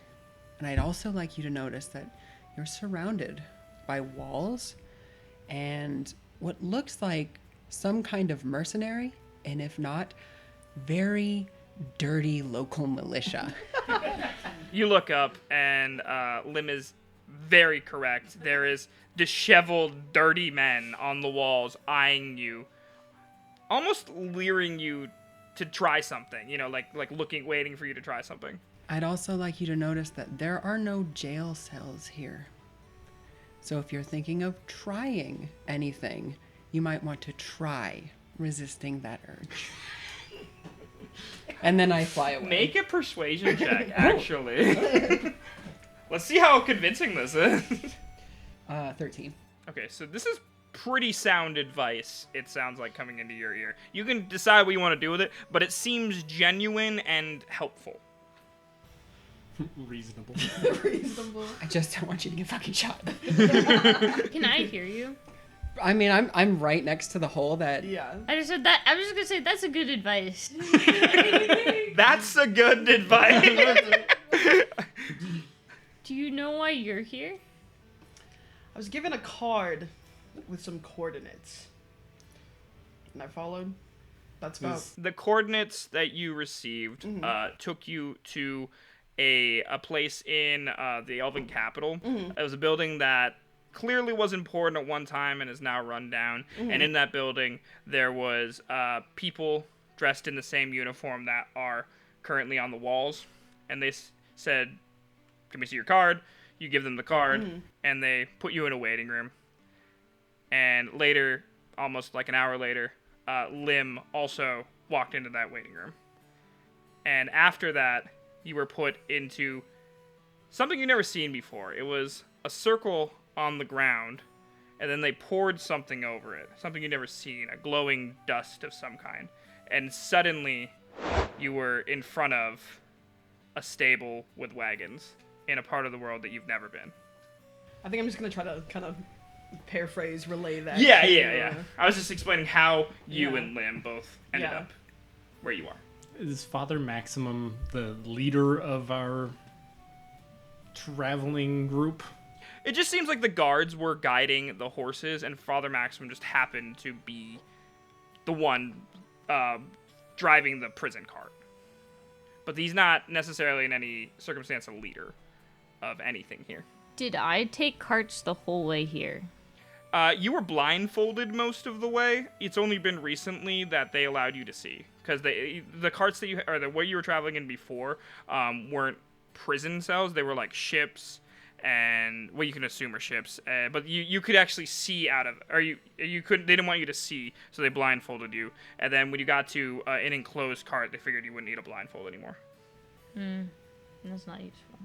and I'd also like you to notice that you're surrounded by walls and what looks like some kind of mercenary, and if not, very dirty local militia." You look up, and Lim is very correct. There is disheveled, dirty men on the walls eyeing you, almost leering you to try something. You know, like looking, waiting for you to try something. I'd also like you to notice that there are no jail cells here. So if you're thinking of trying anything, you might want to try resisting that urge. And then I fly away. Make a persuasion check, actually. Let's see how convincing this is. 13. Okay, so this is pretty sound advice, it sounds like, coming into your ear. You can decide what you want to do with it, but it seems genuine and helpful. Reasonable. Reasonable. I just don't want you to get fucking shot. Can I hear you? I mean, I'm right next to the hole that... Yeah. I just said that. I was just gonna say that's a good advice. That's a good advice. Do you know why you're here? I was given a card with some coordinates. And I followed. That's about... The coordinates that you received took you to a place in the Elven capital. It was a building that clearly was important at one time and is now run down. And in that building, there was people dressed in the same uniform that are currently on the walls. And they said, "Can we see your card?" you give them the card, and they put you in a waiting room. And later, almost like an hour later, Lim also walked into that waiting room. And after that, you were put into something you've never seen before. It was a circle on the ground, and then they poured something over it. Something you've never seen, a glowing dust of some kind. And suddenly, you were in front of a stable with wagons in a part of the world that you've never been. I think I'm just gonna try to kind of paraphrase, relay that. Yeah. I was just explaining how you Yeah. and Lim both ended Yeah. up where you are. Is Father Maximum the leader of our traveling group? It just seems like the guards were guiding the horses, and Father Maximum just happened to be the one driving the prison cart. But he's not necessarily in any circumstance a leader of anything here. Did I take carts the whole way here? You were blindfolded most of the way. It's only been recently that they allowed you to see, because the carts that or the way you were traveling in before weren't prison cells. They were like ships, and you can assume are ships. But you could actually see out of, or you couldn't. They didn't want you to see, so they blindfolded you. And then when you got to an enclosed cart, they figured you wouldn't need a blindfold anymore. That's not useful.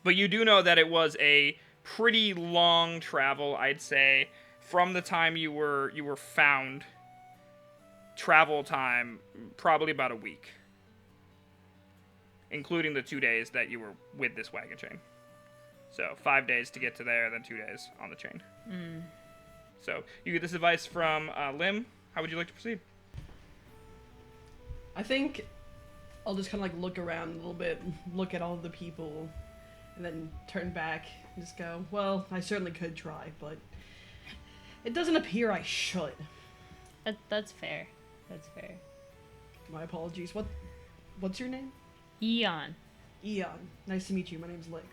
But you do know that it was a pretty long travel, I'd say, from the time you were found. Travel time, probably about a week, including the 2 days that you were with this wagon chain. So 5 days to get to there, then 2 days on the chain. So you get this advice from Lim. How would you like to proceed? I think I'll just kind of like look around a little bit, look at all of the people, and then turn back and just go, well, I certainly could try, but it doesn't appear I should. That's fair. That's fair. My apologies. What's your name? Eon. Eon. Nice to meet you. My name's Lix.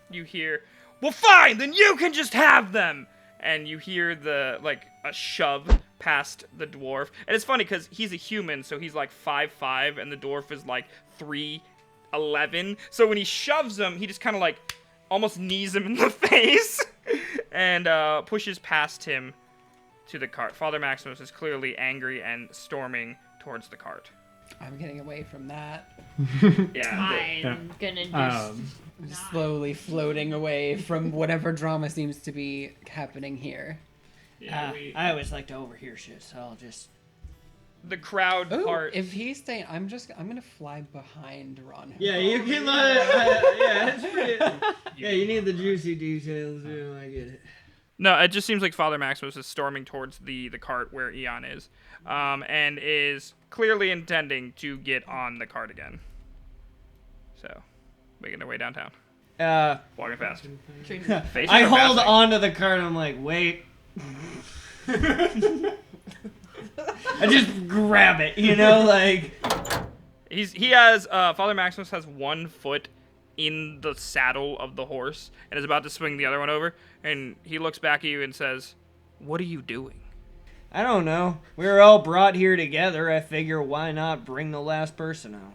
You hear, well, fine, then you can just have them. And you hear a shove past the dwarf. And it's funny because he's a human, so he's like 5'5", and the dwarf is like 3'11". So when he shoves him, he just kind of like almost knees him in the face and pushes past him to the cart. Father Maximus is clearly angry and storming towards the cart. I'm getting away from that. I'm gonna just Slowly floating away from whatever drama seems to be happening here. I always like to overhear shit, so I'll just... The crowd Ooh, part. if he's staying, I'm gonna fly behind Ron. Yeah, you can let it. Yeah, it's pretty. Yeah, you need the juicy details. You know, I get it. No, it just seems like Father Maximus is storming towards the cart where Eon is, and is clearly intending to get on the cart again. So, making their way downtown. Walking fast. Facing I or hold passing? on to the cart and I'm like, wait. I just grab it, you know, like... Father Maximus has 1 foot in the saddle of the horse and is about to swing the other one over, and he looks back at you and says, "What are you doing?" I don't know. We were all brought here together. I figure why not bring the last person out?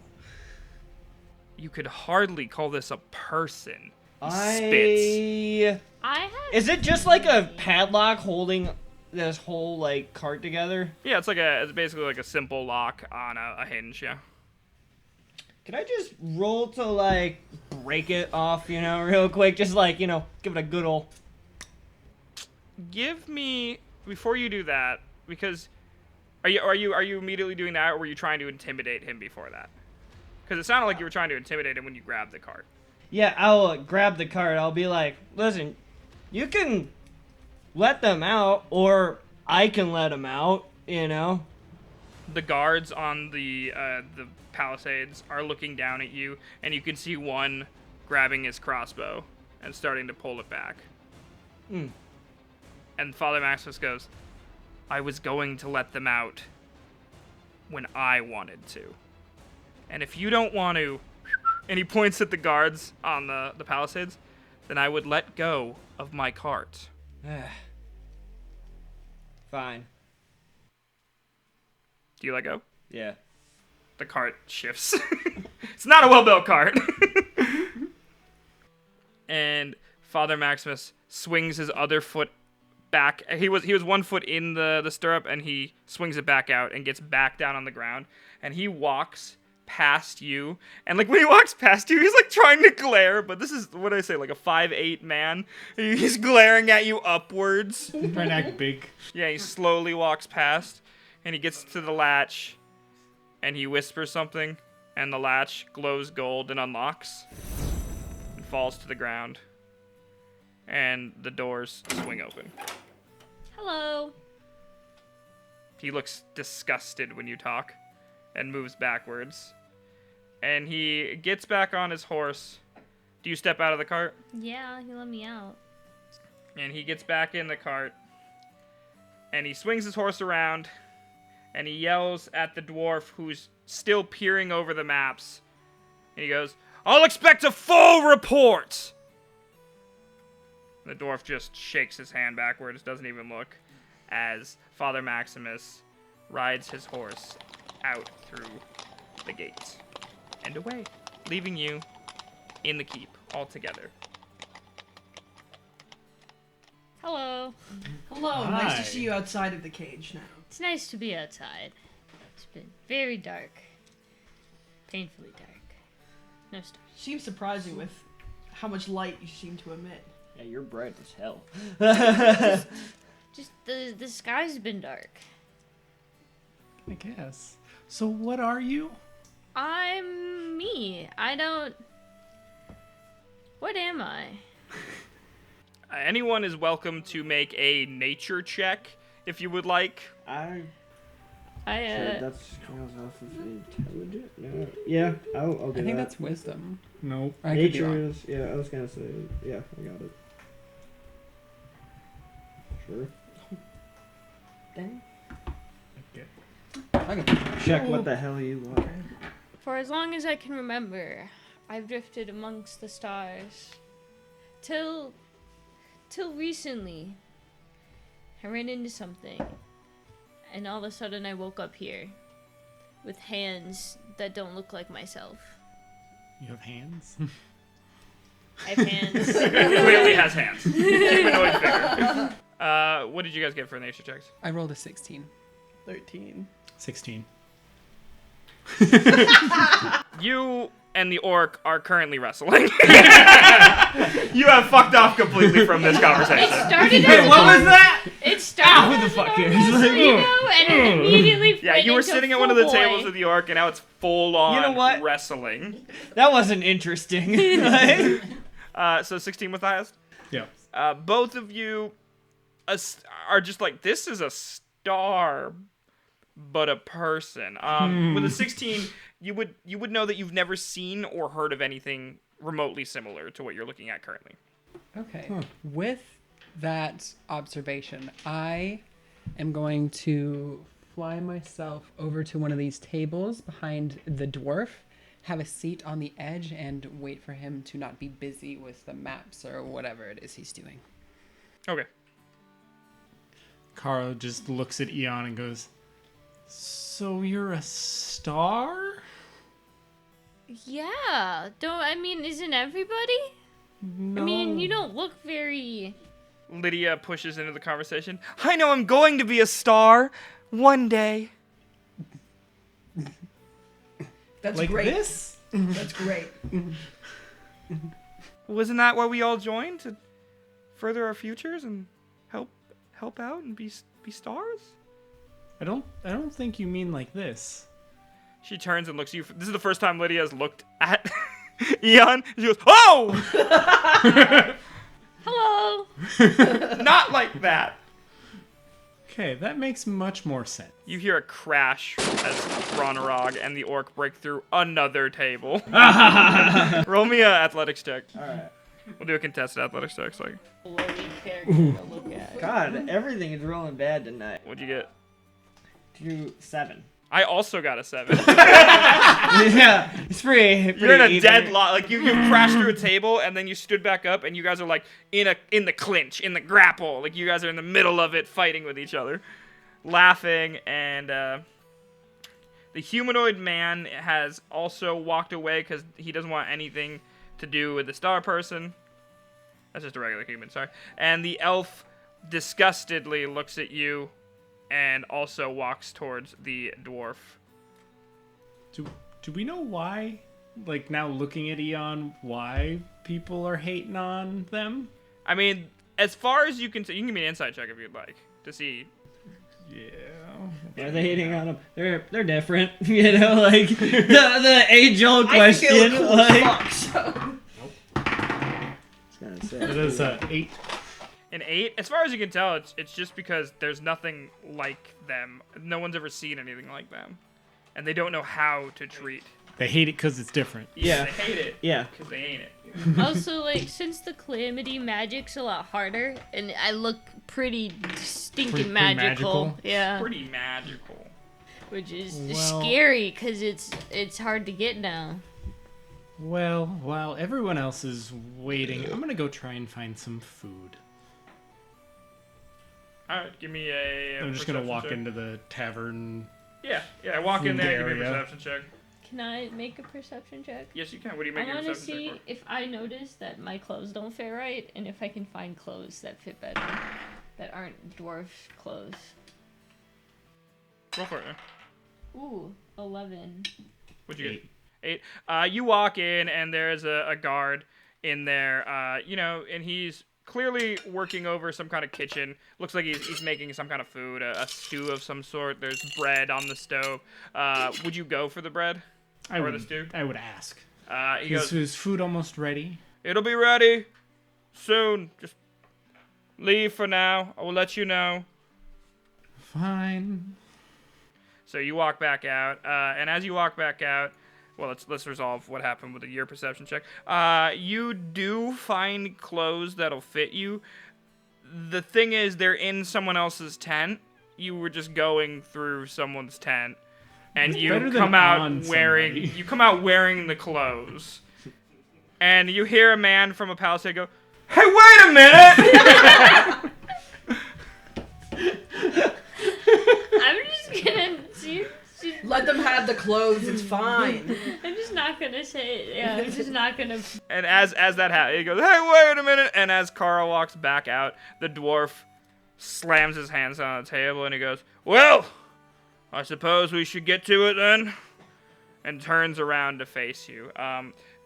You could hardly call this a person. He spits. I have Is it just like a padlock holding this whole, like, cart together? Yeah, it's basically like a simple lock on a hinge, yeah. Can I just roll to, like, break it off, you know, real quick? Just, like, you know, give it a good ol'... Give me, before you do that, because are you immediately doing that, or were you trying to intimidate him before that? Because it sounded like you were trying to intimidate him when you grabbed the cart. Yeah, I'll grab the cart. I'll be like, listen, you can let them out, or I can let them out, you know? The guards on the palisades are looking down at you, and you can see one grabbing his crossbow and starting to pull it back. And Father Maximus goes, "I was going to let them out when I wanted to. And if you don't want to," and he points at the guards on the palisades, "then I would let go of my cart." Fine. Do you let go? Yeah. The cart shifts. It's not a well-built cart. and Father Maximus swings his other foot back. He was 1 foot in the stirrup, and he swings it back out and gets back down on the ground. And he walks past you, and like when he walks past you, he's like trying to glare, but this is what I say, like a 5'8" man. He's glaring at you upwards. Trying to act big. Yeah, he slowly walks past, and he gets to the latch, and he whispers something, and the latch glows gold and unlocks, and falls to the ground, and the doors swing open. Hello. He looks disgusted when you talk, and moves backwards, and he gets back on his horse. Do you step out of the cart? Yeah, he let me out. And he gets back in the cart, and he swings his horse around, and he yells at the dwarf who's still peering over the maps. And he goes, "I'll expect a full report!" The dwarf just shakes his hand backwards, doesn't even look, as Father Maximus rides his horse out through the gates and away, leaving you in the keep altogether. Hello. Hello, Hi. nice to see you outside of the cage now. It's nice to be outside. It's been very dark. Painfully dark. No stars. Seems surprising with how much light you seem to emit. Yeah, you're bright as hell. Just the sky's been dark. I guess. So what are you? I'm me. I don't. What am I? Anyone is welcome to make a nature check if you would like. I I that's counts off of intelligent. No. Yeah, I'll do that. I think that's wisdom. Nope. I could be Nature wrong. is. Yeah, I was gonna say. Yeah, I got it. Sure. Then I can- Check what the hell you want. For as long as I can remember, I've drifted amongst the stars. Till recently, I ran into something, and all of a sudden I woke up here, with hands that don't look like myself. You have hands? I have hands. Clearly has hands. Humanoid figure. What did you guys get for nature checks? I rolled a 16. 13. 16. You and the orc are currently wrestling. You have fucked off completely from this It conversation. started Wait, as what was that? It started Who the as fuck an cares? arm wrestle, you know, and it immediately Yeah, went you were into sitting at one of the full tables boy. with the orc, and now it's full on You know what? wrestling. That wasn't interesting. So 16 was the highest. Yeah. Both of you are just like, this is a star, but a person. With a 16, you would know that you've never seen or heard of anything remotely similar to what you're looking at currently. Okay. With that observation, I am going to fly myself over to one of these tables behind the dwarf, have a seat on the edge, and wait for him to not be busy with the maps or whatever it is he's doing. Okay. Carl just looks at Eon and goes, "So you're a star?" Yeah. Isn't everybody? No. I mean, you don't look very. Lydia pushes into the conversation. I know I'm going to be a star one day. That's like great. this? That's great. Wasn't that why we all joined, to further our futures and help out and be stars? I don't think you mean like this. She turns and looks at you. This is the first time Lydia has looked at Eon. She goes, "Oh!" Hello. Not like that. Okay, that makes much more sense. You hear a crash as Ronarog and the orc break through another table. Roll me a athletics check. Alright. We'll do a contested athletics check. So, Bloody character to look at. God, everything is rolling bad tonight. what'd you get? 7. I also got a 7. Yeah, it's pretty You're in a even. deadlock. Like you crashed through a table and then you stood back up and you guys are like in the clinch, in the grapple. Like you guys are in the middle of it, fighting with each other, laughing. And the humanoid man has also walked away because he doesn't want anything to do with the star person. That's just a regular human, sorry. And the elf disgustedly looks at you and also walks towards the dwarf. Do we know why? Like, now looking at Eon, why people are hating on them? I mean, as far as you can you can give me an insight check if you'd like to see. Yeah. Are they hating on them? They're different, you know, like the age-old question. I think they look cool as Like, fuck, so. It is 8. An 8? As far as you can tell, it's just because there's nothing like them. No one's ever seen anything like them. And they don't know how to treat. They hate it because it's different. Yeah. They hate it. Yeah. Because they ain't it. Also, like, since the calamity magic's a lot harder, and I look pretty stinking Pretty magical. magical? Yeah. Pretty magical. Which is Well- scary, because it's hard to get now. Well, while everyone else is waiting, I'm gonna go try and find some food. Alright, give me a I'm just gonna perception walk check. into the tavern. Yeah, walk in food there, give me a area. perception check. Can I make a perception check? Yes, you can. What do you make I a want to perception see check if I notice that my clothes don't fit right, and if I can find clothes that fit better, that aren't dwarf clothes. for? Roll for it. Ooh, 11. What'd you get? 8. You walk in, and there's a guard in there, and he's clearly working over some kind of kitchen. Looks like he's making some kind of food, a stew of some sort. There's bread on the stove. Would you go for the bread? Or the stew? I would ask. He goes, Is food almost ready? it'll be ready soon. Just leave for now. I will let you know. Fine. So you walk back out, and as you walk back out, well, let's resolve what happened with your perception check. You do find clothes that'll fit you. The thing is, they're in someone else's tent. You were just going through someone's tent, and It's you better than come out on wearing somebody. you come out wearing the clothes, and you hear a man from a palisade go, "Hey, wait a minute!" I'm just gonna see. Let them have the clothes, it's fine. I'm just not gonna say it. Yeah, I'm just not gonna. And as that happens, he goes, "Hey, wait a minute!" And as Carl walks back out, the dwarf slams his hands on the table and he goes, "Well, I suppose we should get to it then." And turns around to face you.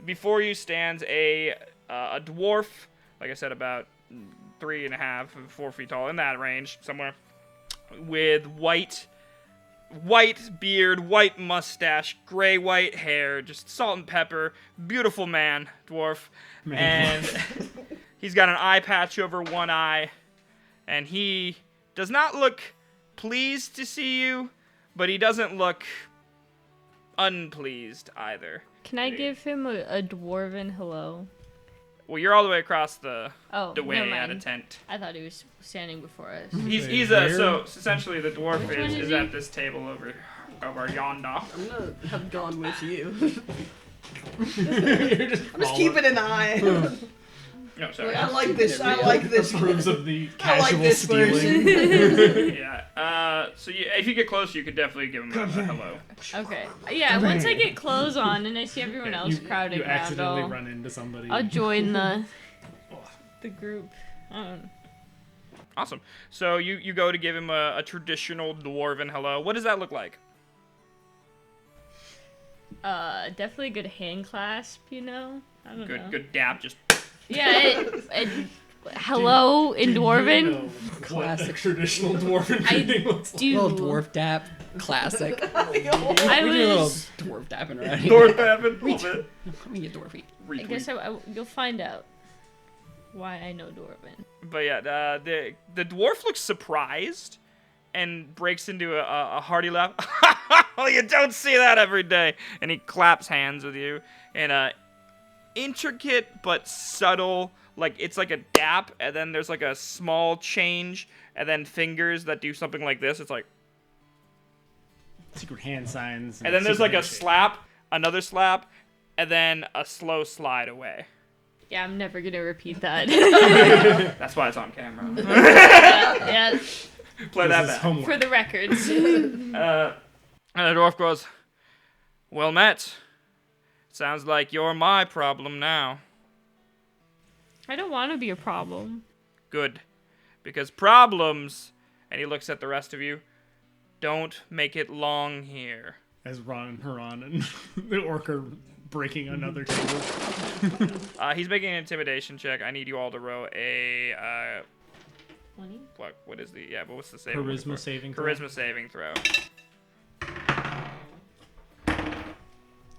Before you stands a dwarf, like I said, about 3.5, 4 feet tall, in that range somewhere, with white beard, white mustache, gray white hair, just salt and pepper, beautiful man, dwarf. And he's got an eye patch over one eye, and he does not look pleased to see you, but he doesn't look unpleased either. Can I give him a dwarven hello? Well, you're all the way across the Oh, way never at a mind. tent. I thought he was standing before us. He's Where? so essentially the dwarf Which one is is he? at this table over yonder. I'm gonna have gone with you. You're just I'm just keeping an eye. No, sorry. I like this. I like this. Approves of the I like casual this stealing. version. Yeah. So if you get close, you could definitely give him a hello. Okay. Yeah, once I get clothes on and I see everyone else crowded You around, accidentally run into somebody. I'll join the group. Awesome. So you go to give him a traditional dwarven hello. What does that look like? Definitely a good hand clasp, you know? I don't know. Good dap. Just Yeah, hello in Dwarven? You know Classic. what a traditional dwarven I greeting looks like. do. Little dwarf dap, classic. I We do a little was. dwarf dapping around here. dwarf dapping. A little bit. Let me get dwarfy. I guess you'll find out why I know Dwarven. But yeah, the dwarf looks surprised and breaks into a hearty laugh. Oh, you don't see that every day. And he claps hands with you in a intricate but subtle, like it's like a dap, and then there's like a small change, and then fingers that do something like this. It's like, Secret hand signs. and then there's secret like a handshake. slap, another slap, and then a slow slide away. Yeah, I'm never gonna repeat that. That's why it's on camera. yeah, Play This that is back. homework. for the records. And the dwarf goes, "Well met. Sounds like you're my problem now." I don't want to be a problem. Good. Because problems, and he looks at the rest of you, don't make it long here. As Ron and Haran and the orc are breaking another table. He's making an intimidation check. I need you all to roll a 20? what is the what's the save? Charisma saving throw. Charisma saving throw.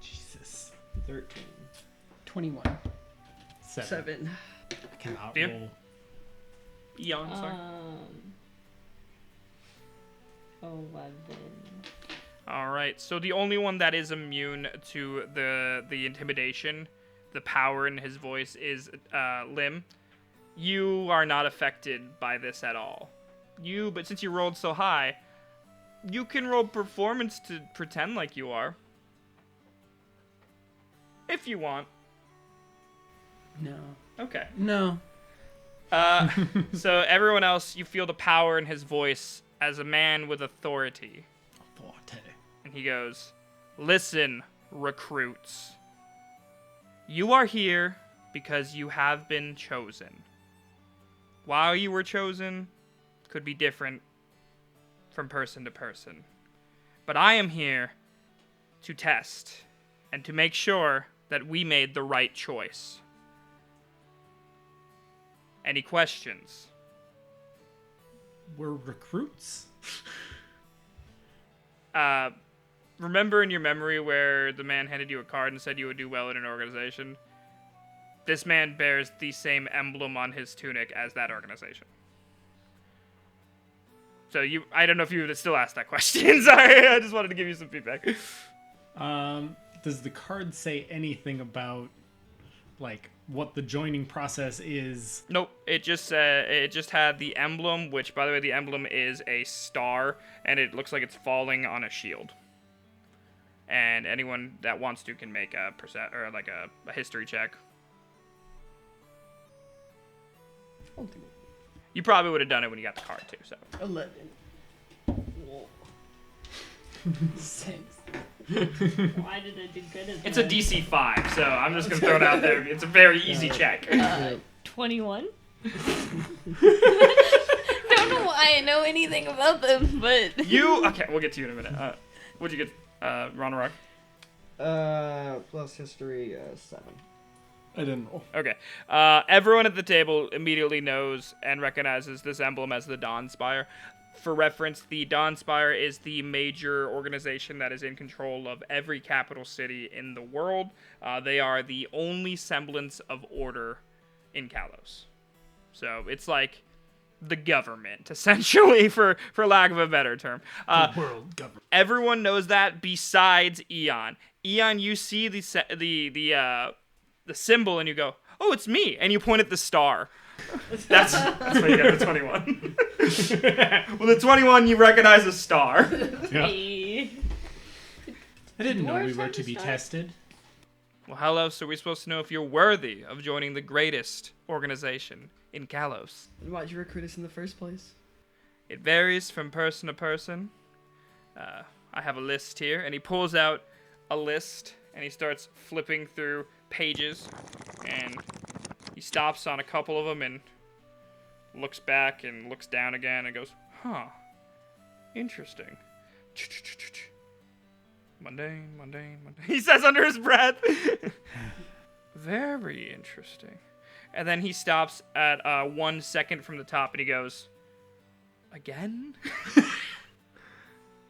Jesus. 13. 21. 7. I cannot You? roll. Eon, sorry. 11. All right. So the only one that is immune to the intimidation, the power in his voice is Lim. You are not affected by this at all. But since you rolled so high, you can roll performance to pretend like you are. If you want. No. Okay. No. So everyone else, you feel the power in his voice as a man with authority. And he goes, "Listen, recruits. You are here because you have been chosen. Why you were chosen could be different from person to person. But I am here to test and to make sure that we made the right choice. Any questions?" We're recruits? Remember in your memory where the man handed you a card and said you would do well in an organization? This man bears the same emblem on his tunic as that organization. So I don't know if you would still ask that question. Sorry, I just wanted to give you some feedback. Does the card say anything about, like, what the joining process is? Nope, it just had the emblem, which, by the way, the emblem is a star, and it looks like it's falling on a shield. And anyone that wants to can make a a history check. You probably would have done it when you got the card too. So 11. 6. Why did I do good at that? it's a DC 5, so I'm just gonna throw it out there. It's a very easy check. 21? Don't know why I know anything about them, but... Okay, we'll get to you in a minute. What'd you get, Ron Rock? Plus history, 7. I didn't roll. Okay. Everyone at the table immediately knows and recognizes this emblem as the Dawn Spire. For reference, the Dawn Spire is the major organization that is in control of every capital city in the world. They are the only semblance of order in Khalos. So it's like the government, essentially, for lack of a better term. The world government. Everyone knows that besides Eon. Eon, you see the symbol and you go, "Oh, it's me," and you point at the star. That's why you got the 21. Well, the 21, you recognize a star. Yeah. Hey. I didn't know we Dwarves were have to the be star. tested. Well, how else are we supposed to know if you're worthy of joining the greatest organization in Khalos? And why'd you recruit us in the first place? It varies from person to person. I have a list here, and he pulls out a list, and he starts flipping through pages, and he stops on a couple of them and looks back and looks down again and goes, "Huh, interesting. Mundane. He says under his breath. Very interesting. And then he stops at 1 second from the top and he goes, "Again?"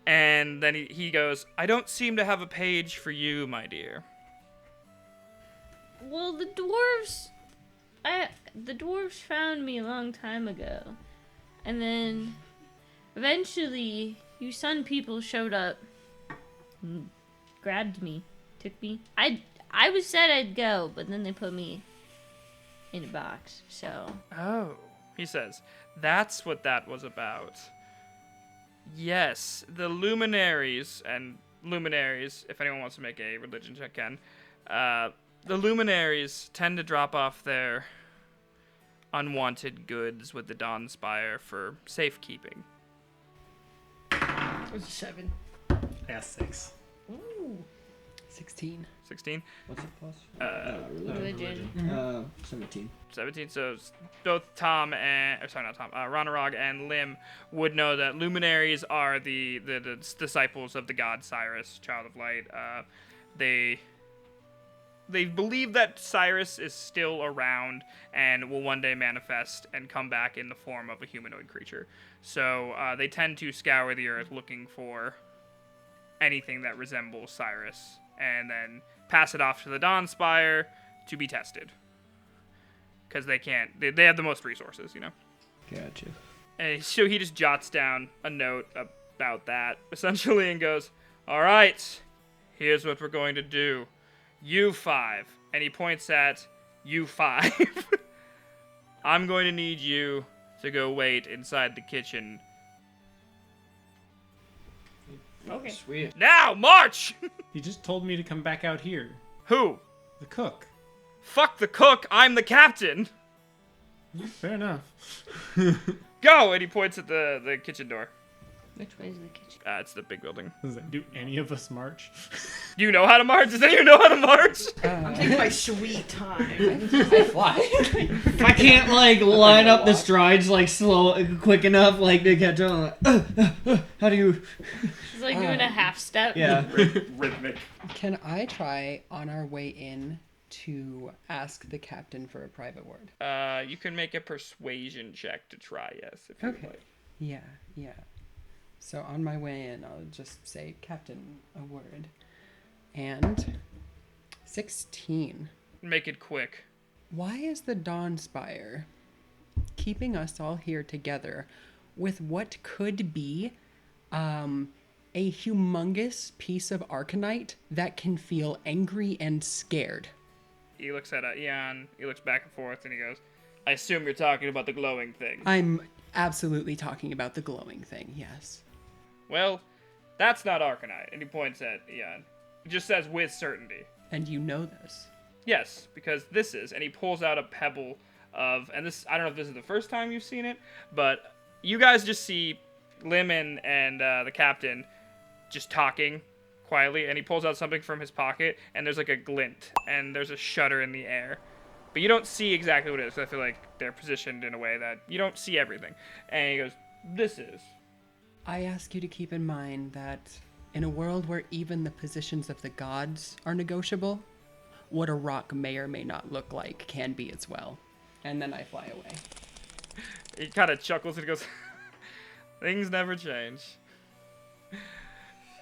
And then he goes, "I don't seem to have a page for you, my dear." Well, the dwarves found me a long time ago. And then eventually you sun people showed up and grabbed me, took me. I was said I'd go, but then they put me in a box. So, "Oh," he says, "that's what that was about. Yes, the luminaries, if anyone wants to make a religion check, can. The luminaries tend to drop off their unwanted goods with the Dawn Spire for safekeeping." It was a 7. Yeah, 6. Ooh. 16. 16. What's it plus? Religion. 17. 17. So both Tom and not Tom, Ranarog and Lim would know that luminaries are the disciples of the god Cyrus, Child of Light. They believe that Cyrus is still around and will one day manifest and come back in the form of a humanoid creature. So they tend to scour the earth looking for anything that resembles Cyrus, and then pass it off to the Dawn Spire to be tested. Because they have the most resources, you know? Gotcha. And so he just jots down a note about that, essentially, and goes, all right, here's what we're going to do. You 5, and he points at you 5. I'm going to need you to go wait inside the kitchen. Okay. Sweet. Now, march! He just told me to come back out here. Who? The cook. Fuck the cook, I'm the captain! Fair enough. Go! And he points at the kitchen door. Which way is the kitchen? It's the big building. Do any of us march? Do you know how to march? Does anyone know how to march? I'm taking my sweet time. I fly. I can't like line up the strides like quick enough like to catch on. How do you? It's like doing a half step. Yeah. Rhythmic. Can I try on our way in to ask the captain for a private word? You can make a persuasion check to try, yes, if you Okay. like. Yeah. So on my way in, I'll just say, Captain, a word. And 16. Make it quick. Why is the Dawn Spire keeping us all here together with what could be a humongous piece of Arcanite that can feel angry and scared? He looks at Eon, he looks back and forth, and he goes, I assume you're talking about the glowing thing. I'm absolutely talking about the glowing thing, yes. Well, that's not Arcanite. And he points at Eon. It just says with certainty. And you know this. Yes, because this is, and he pulls out a pebble of, and this, I don't know if this is the first time you've seen it, but you guys just see Lim and the captain just talking quietly, and he pulls out something from his pocket, and there's like a glint, and there's a shudder in the air. But you don't see exactly what it is. I feel like they're positioned in a way that you don't see everything. And he goes, this is. I ask you to keep in mind that in a world where even the positions of the gods are negotiable, what a rock may or may not look like can be as well. And then I fly away. He kind of chuckles and he goes, things never change.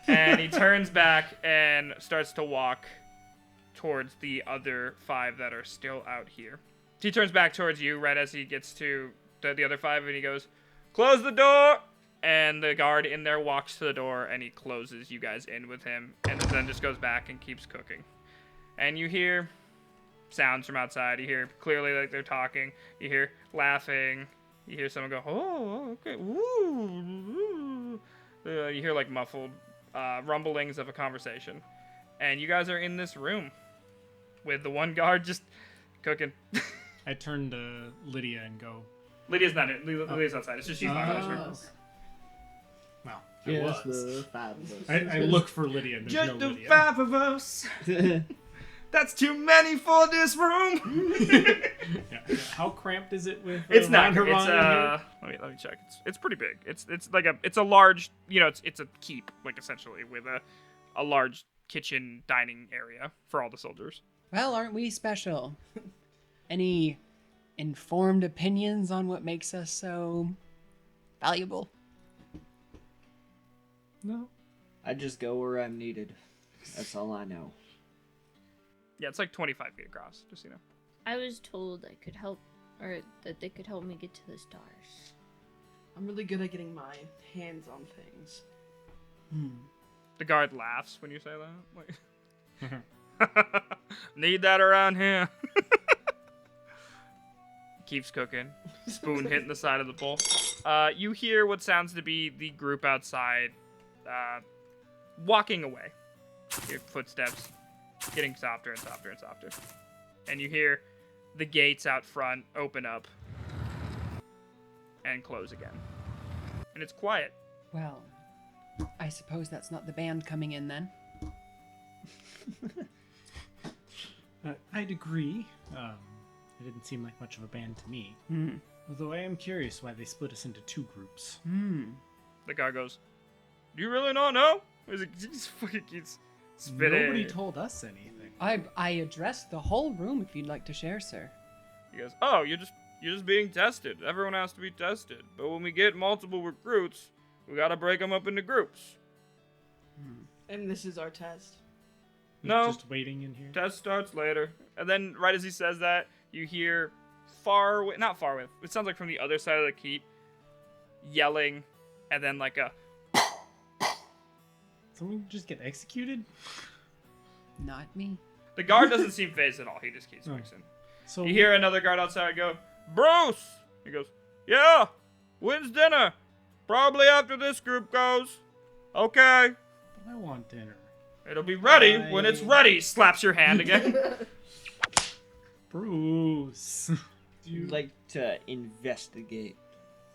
And he turns back and starts to walk towards the other 5 that are still out here. He turns back towards you right as he gets to the other 5, and he goes, close the door! And the guard in there walks to the door, and he closes you guys in with him, and then just goes back and keeps cooking. And you hear sounds from outside. You hear clearly like they're talking. You hear laughing. You hear someone go, oh, okay, woo. You hear like muffled rumblings of a conversation. And you guys are in this room with the one guard just cooking. I turn to Lydia and go, Lydia's not in. Lydia's outside. It's just you five in this room. well, Just I was. the 5 of us. I look for Lydia and there's Just no the Lydia. 5 of us. That's too many for this room. Yeah. How cramped is it with It's not. Ron It's Haran in here? let me check. It's pretty big. It's a large, it's a keep, like essentially with a large kitchen dining area for all the soldiers. Well, aren't we special? Any informed opinions on what makes us so valuable? No. I just go where I'm needed. That's all I know. Yeah, it's like 25 feet across, just so you know. I was told I could help, or that they could help me get to the stars. I'm really good at getting my hands on things. The guard laughs when you say that. Like, need that around here. Keeps cooking. Spoon hitting the side of the bowl. You hear what sounds to be the group outside walking away. You hear footsteps getting softer and softer and softer. And you hear the gates out front open up and close again. And it's quiet. Well, I suppose that's not the band coming in then. I'd agree. It didn't seem like much of a band to me. Although I am curious why they split us into 2 groups. The guy goes, "Do you really not know?" He's like, just fucking keeps spitting. Nobody told us anything. I addressed the whole room if you'd like to share, sir. He goes, "Oh, you're just being tested. Everyone has to be tested. But when we get multiple recruits, we gotta break them up into groups." And this is our test. No. Just waiting in here. Test starts later. And then right as he says that, you hear not far away, it sounds like from the other side of the keep, yelling, and then like a... Someone just get executed? Not me. The guard doesn't seem phased at all. He just keeps fixing. So You hear another guard outside go, "Bruce!" He goes, "Yeah, when's dinner? Probably after this group goes." "Okay." But I want dinner. "It'll be ready when it's ready." Slaps your hand again. Bruce. Do you I'd like to investigate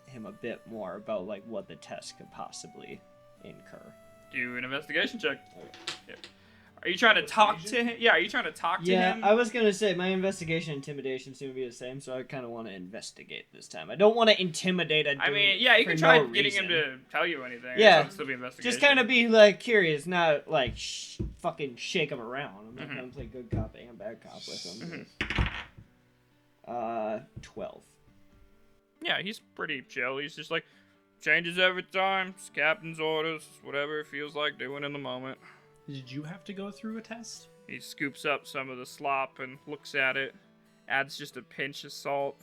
him a bit more about like what the test could possibly incur. Do an investigation check. Yeah. Are you trying to talk to him? Yeah, are you trying to talk to him? I was gonna say my investigation and intimidation seem to be the same, so I kind of want to investigate this time. I don't want to intimidate a dude. I mean, yeah, you for can try no getting him reason. to tell you anything. Yeah, It'll still be investigation. Just kind of be like curious, not like fucking shake him around. I'm not gonna play good cop and bad cop with him. 12. Yeah, he's pretty chill. He's just like, changes every time. It's captain's orders. Whatever it feels like doing in the moment. Did you have to go through a test? He scoops up some of the slop and looks at it. Adds just a pinch of salt.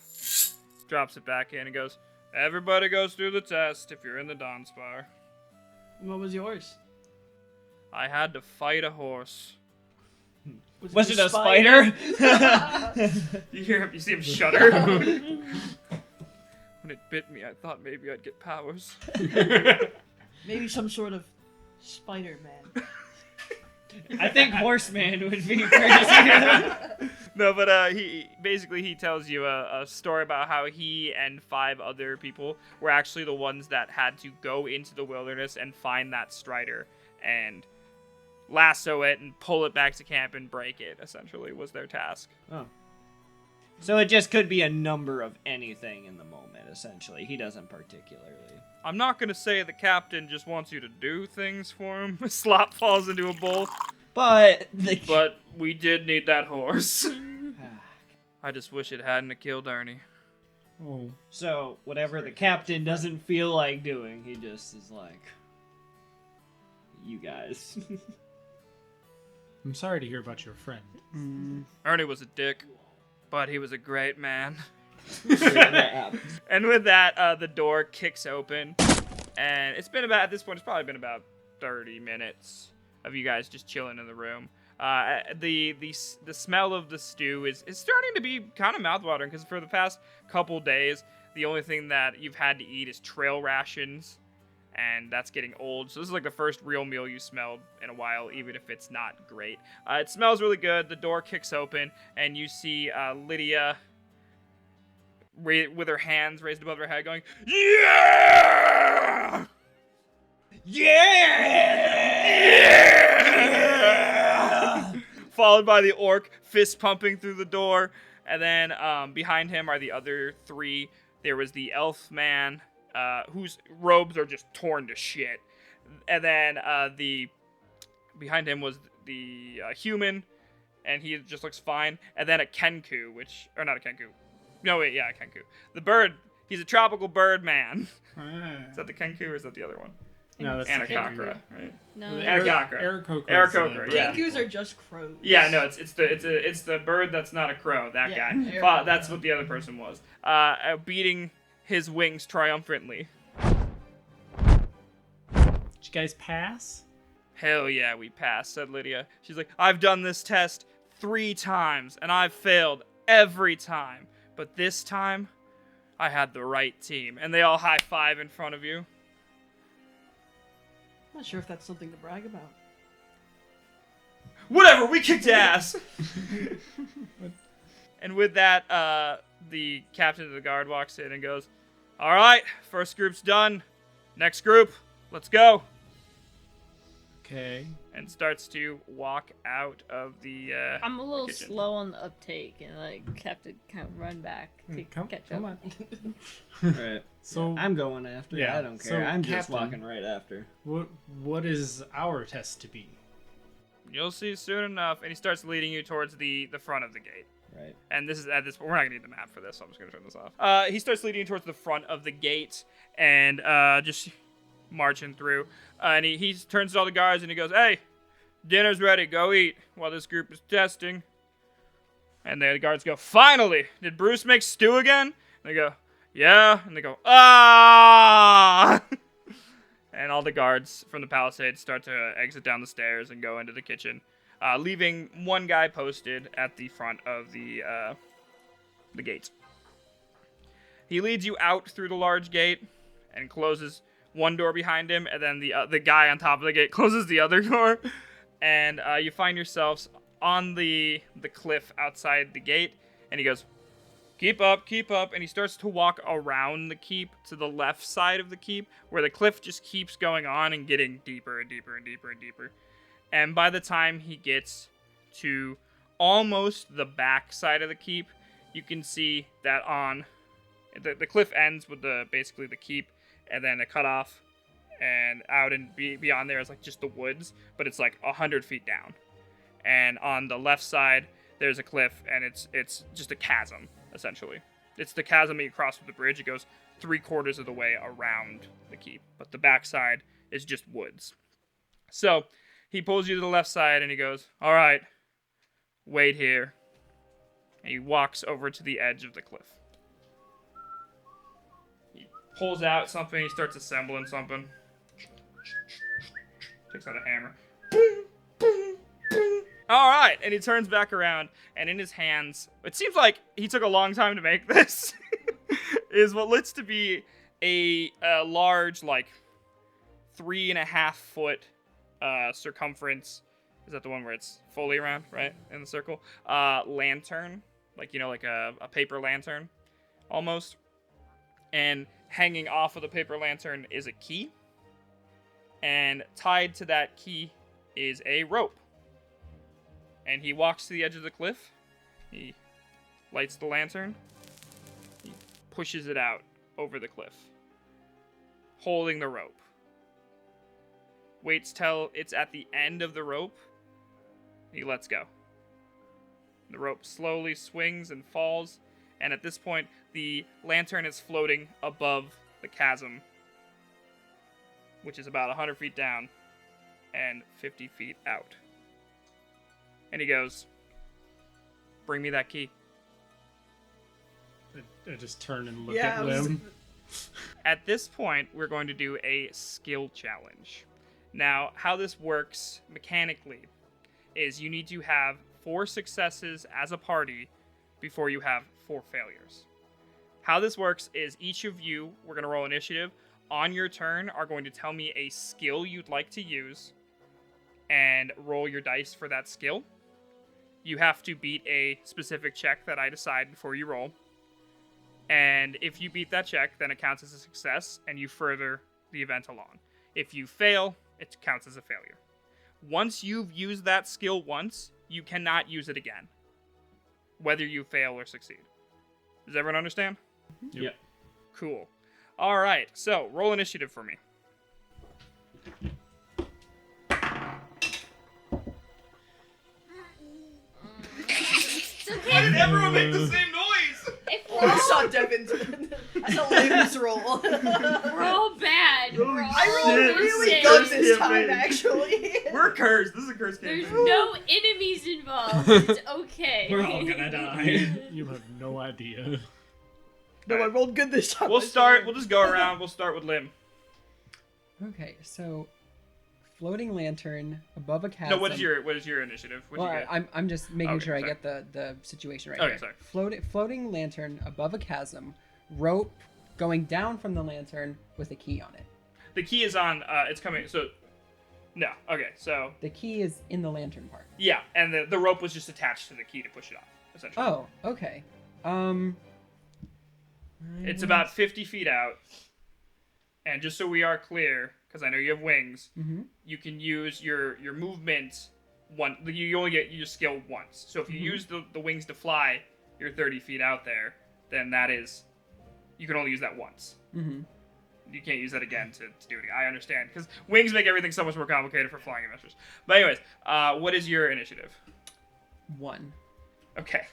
Drops it back in and goes, "Everybody goes through the test if you're in the Dawnspire." What was yours? I had to fight a horse. Was it a spider? You hear him, you see him shudder. When it bit me, I thought maybe I'd get powers. Maybe some sort of Spider-Man. I think Horseman would be pretty. No, but he tells you a story about how he and 5 other people were actually the ones that had to go into the wilderness and find that strider and lasso it and pull it back to camp and break it, essentially, was their task. Oh. So it just could be a number of anything in the moment, essentially. He doesn't particularly. I'm not going to say the captain just wants you to do things for him. Slop falls into a bowl. But we did need that horse. I just wish it hadn't have killed Ernie. Oh. So whatever the captain doesn't feel like doing, he just is like, you guys. I'm sorry to hear about your friend. Ernie was a dick, but he was a great man. Yeah. And with that, the door kicks open, and at this point, it's probably been about 30 minutes of you guys just chilling in the room. The smell of the stew is starting to be kind of mouthwatering, because for the past couple days, the only thing that you've had to eat is trail rations, and that's getting old. So this is like the first real meal you smelled in a while, even if it's not great. It smells really good. The door kicks open, and you see Lydia with her hands raised above her head going, "Yeah! Yeah! Followed by the orc fist pumping through the door. And then behind him are the other 3. There was the elf man, whose robes are just torn to shit. And then behind him was the human, and he just looks fine. And then a Kenku, or not a Kenku. No, wait, yeah, a Kenku. The bird, he's a tropical bird man. Is that the Kenku or is that the other one? No, that's Anacochra, right? No. Aarakocra. Aarakocra. Yeah. Kenkus are just crows. Yeah, no, it's the bird that's not a crow. That Yeah, guy. Aarakocra. That's what the other person was. Beating his wings triumphantly. Did you guys pass? Hell yeah, we passed, said Lydia. She's like, I've done this test 3 times, and I've failed every time. But this time, I had the right team. And they all high-five in front of you. I'm not sure if that's something to brag about. Whatever, we kicked ass! And with that, the captain of the guard walks in and goes, "All right, first group's done. Next group, let's go." Okay. and starts to walk out of the. I'm a little kitchen. slow on the uptake and like have to kind of run back to Come catch on. up. Right. So I'm going after. Yeah, I don't care. so, I'm just Captain. walking right after. what is our test to be? You'll see soon enough, and he starts leading you towards the front of the gate. Right. And this is at this. We're not gonna need the map for this, so I'm just gonna turn this off. He starts leading you towards the front of the gate, and just marching through. And he turns to all the guards and he goes, "Hey, dinner's ready. Go eat while this group is testing." And the guards go, "Finally! Did Bruce make stew again?" And they go, "Yeah." And they go, "Ah!" And all the guards from the palisade start to exit down the stairs and go into the kitchen, leaving one guy posted at the front of the gate. He leads you out through the large gate and closes one door behind him, and then the guy on top of the gate closes the other door, and you find yourselves on the cliff outside the gate, and he goes, keep up, and he starts to walk around the keep to the left side of the keep, where the cliff just keeps going on and getting deeper and deeper and deeper and deeper. And by the time he gets to almost the back side of the keep, you can see that on the cliff ends with basically the keep, and then a cutoff, and out and beyond there is like just the woods, but it's like 100 feet down. And on the left side, there's a cliff, and it's just a chasm, essentially. It's the chasm that you cross with the bridge. It goes 3/4 of the way around the keep, but the back side is just woods. So he pulls you to the left side, and he goes, "All right, wait here." And he walks over to the edge of the cliff. He pulls out something. He starts assembling something. Takes out a hammer. Boom, boom, boom. All right, and he turns back around, and in his hands, it seems like he took a long time to make this, is what looks to be a large, like, 3.5 foot circumference. Is that the one where it's fully around, right, in the circle? Lantern, like, like a paper lantern, almost. And hanging off of the paper lantern is a key. And tied to that key is a rope. And he walks to the edge of the cliff. He lights the lantern. He pushes it out over the cliff, holding the rope. Waits till it's at the end of the rope. He lets go. The rope slowly swings and falls, and at this point, the lantern is floating above the chasm, which is about 100 feet down and 50 feet out. And he goes, "Bring me that key." I just turn and look Yeah, at Lim. At this point, we're going to do a skill challenge. Now, how this works mechanically is you need to have 4 successes as a party before you have 4 failures. How this works is each of you, we're going to roll initiative, on your turn are going to tell me a skill you'd like to use and roll your dice for that skill. You have to beat a specific check that I decide before you roll. And if you beat that check, then it counts as a success, and you further the event along. If you fail, it counts as a failure. Once you've used that skill once, you cannot use it again, whether you fail or succeed. Does everyone understand? Yep. Cool. All right, so roll initiative for me. It's okay. Why did everyone make the same noise? I saw Devin's. That's a Lim's roll. We're all bad. We're all I rolled shit. really sick. good this time, Campaign. actually. We're cursed. This is a cursed There's campaign. no enemies involved. It's okay. We're all gonna die. You have no idea. No, I rolled good this time. We'll start. We'll just go around. We'll start with Lim. Okay, so floating lantern above a chasm. No, what is your initiative? What'd Well, you get? I'm just making Okay, sure I sorry. get the situation right Okay, here. sorry. Floating lantern above a chasm, rope going down from the lantern with a key on it. The key is on. It's coming. So, no. Okay. So The key is in the lantern part. yeah, and the rope was just attached to the key to push it off. Essentially. Oh, okay. It's about 50 feet out. And just so we are clear, because I know you have wings, Mm-hmm. you can use your movement one. You only get your skill once. So if you use the wings to fly, you're 30 feet out there. Then that is, you can only use that once. Mm-hmm. You can't use that again to do it. I understand, because wings make everything so much more complicated for flying adventures. But anyways, what is your initiative? 1. Okay.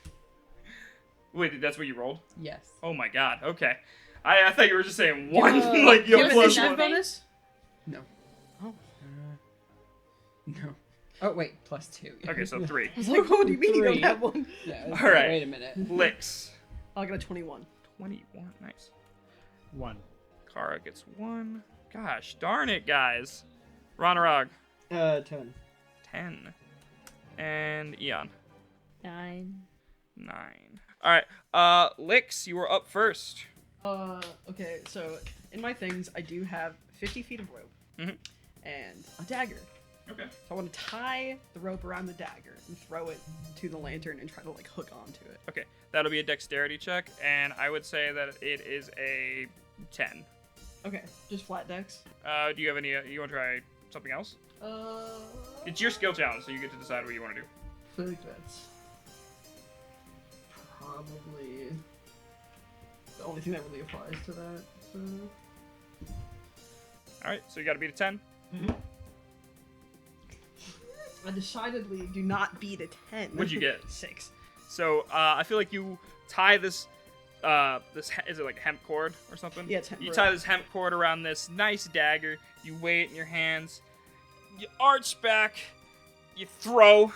Wait, that's what you rolled? Yes. Oh my god. Okay. I thought you were just saying 1. you like you have have an plus initiative 1. bonus? No. Oh. No. Oh wait, +2. Okay, so 3. I was like, what do you mean you don't 3. have one? Yeah. All right. Wait a minute. Licks. I got a 21. 21. Nice. 1. Kara gets 1. Gosh, darn it, guys. Ronarog, 10. 10. And Eon, 9. 9. Alright, Licks, you were up first. Okay, so in my things, I do have 50 feet of rope Mhm. and a dagger. Okay. So I want to tie the rope around the dagger and throw it to the lantern and try to like hook onto it. Okay, that'll be a dexterity check, and I would say that it is a 10. Okay, just flat dex. Do you have any, you want to try something else? It's your skill challenge, so you get to decide what you want to do. I feel like that's probably the only thing that really applies to that. So Alright, so you gotta beat a 10. I decidedly do not beat a 10. What'd you get? 6. So, I feel like you tie this, is it like hemp cord or something? Yeah, it's hemp You rope. tie this hemp cord around this nice dagger, you weigh it in your hands, you arch back, you throw,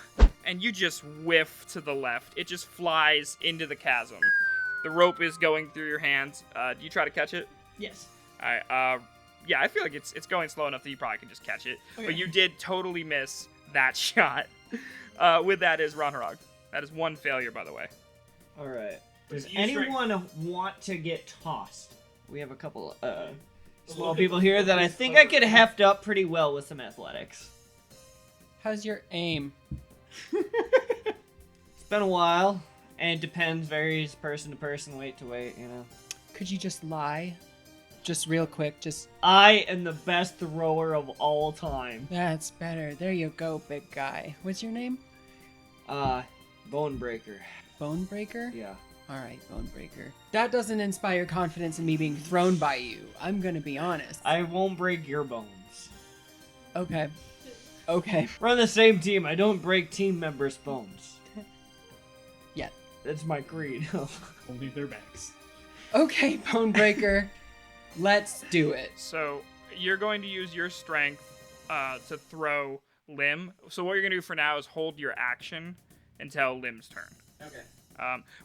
and you just whiff to the left. It just flies into the chasm. The rope is going through your hands. Do you try to catch it? Yes. Alright, yeah, I feel like it's going slow enough that you probably can just catch it. Okay. But you did totally miss that shot. With that is Ronharog. That is 1 failure, by the way. Alright. Does You anyone want to get tossed? We have a couple small people here that I think I could heft up pretty well with some athletics. How's your aim? It's been a while, and it depends, varies person to person, weight to weight, you know. Could you just lie? Just real quick, just... I am the best thrower of all time. That's better. There you go, big guy. What's your name? Bone breaker. Bonebreaker? Yeah. Alright, Bonebreaker. That doesn't inspire confidence in me being thrown by you. I'm gonna be honest. I won't break your bones. Okay. Okay. We're on the same team. I don't break team members' bones. Yeah. That's my creed. Only their backs. Okay, Bonebreaker. Let's do it. So you're going to use your strength to throw Limb. So what you're going to do for now is hold your action until Limb's turn. Okay.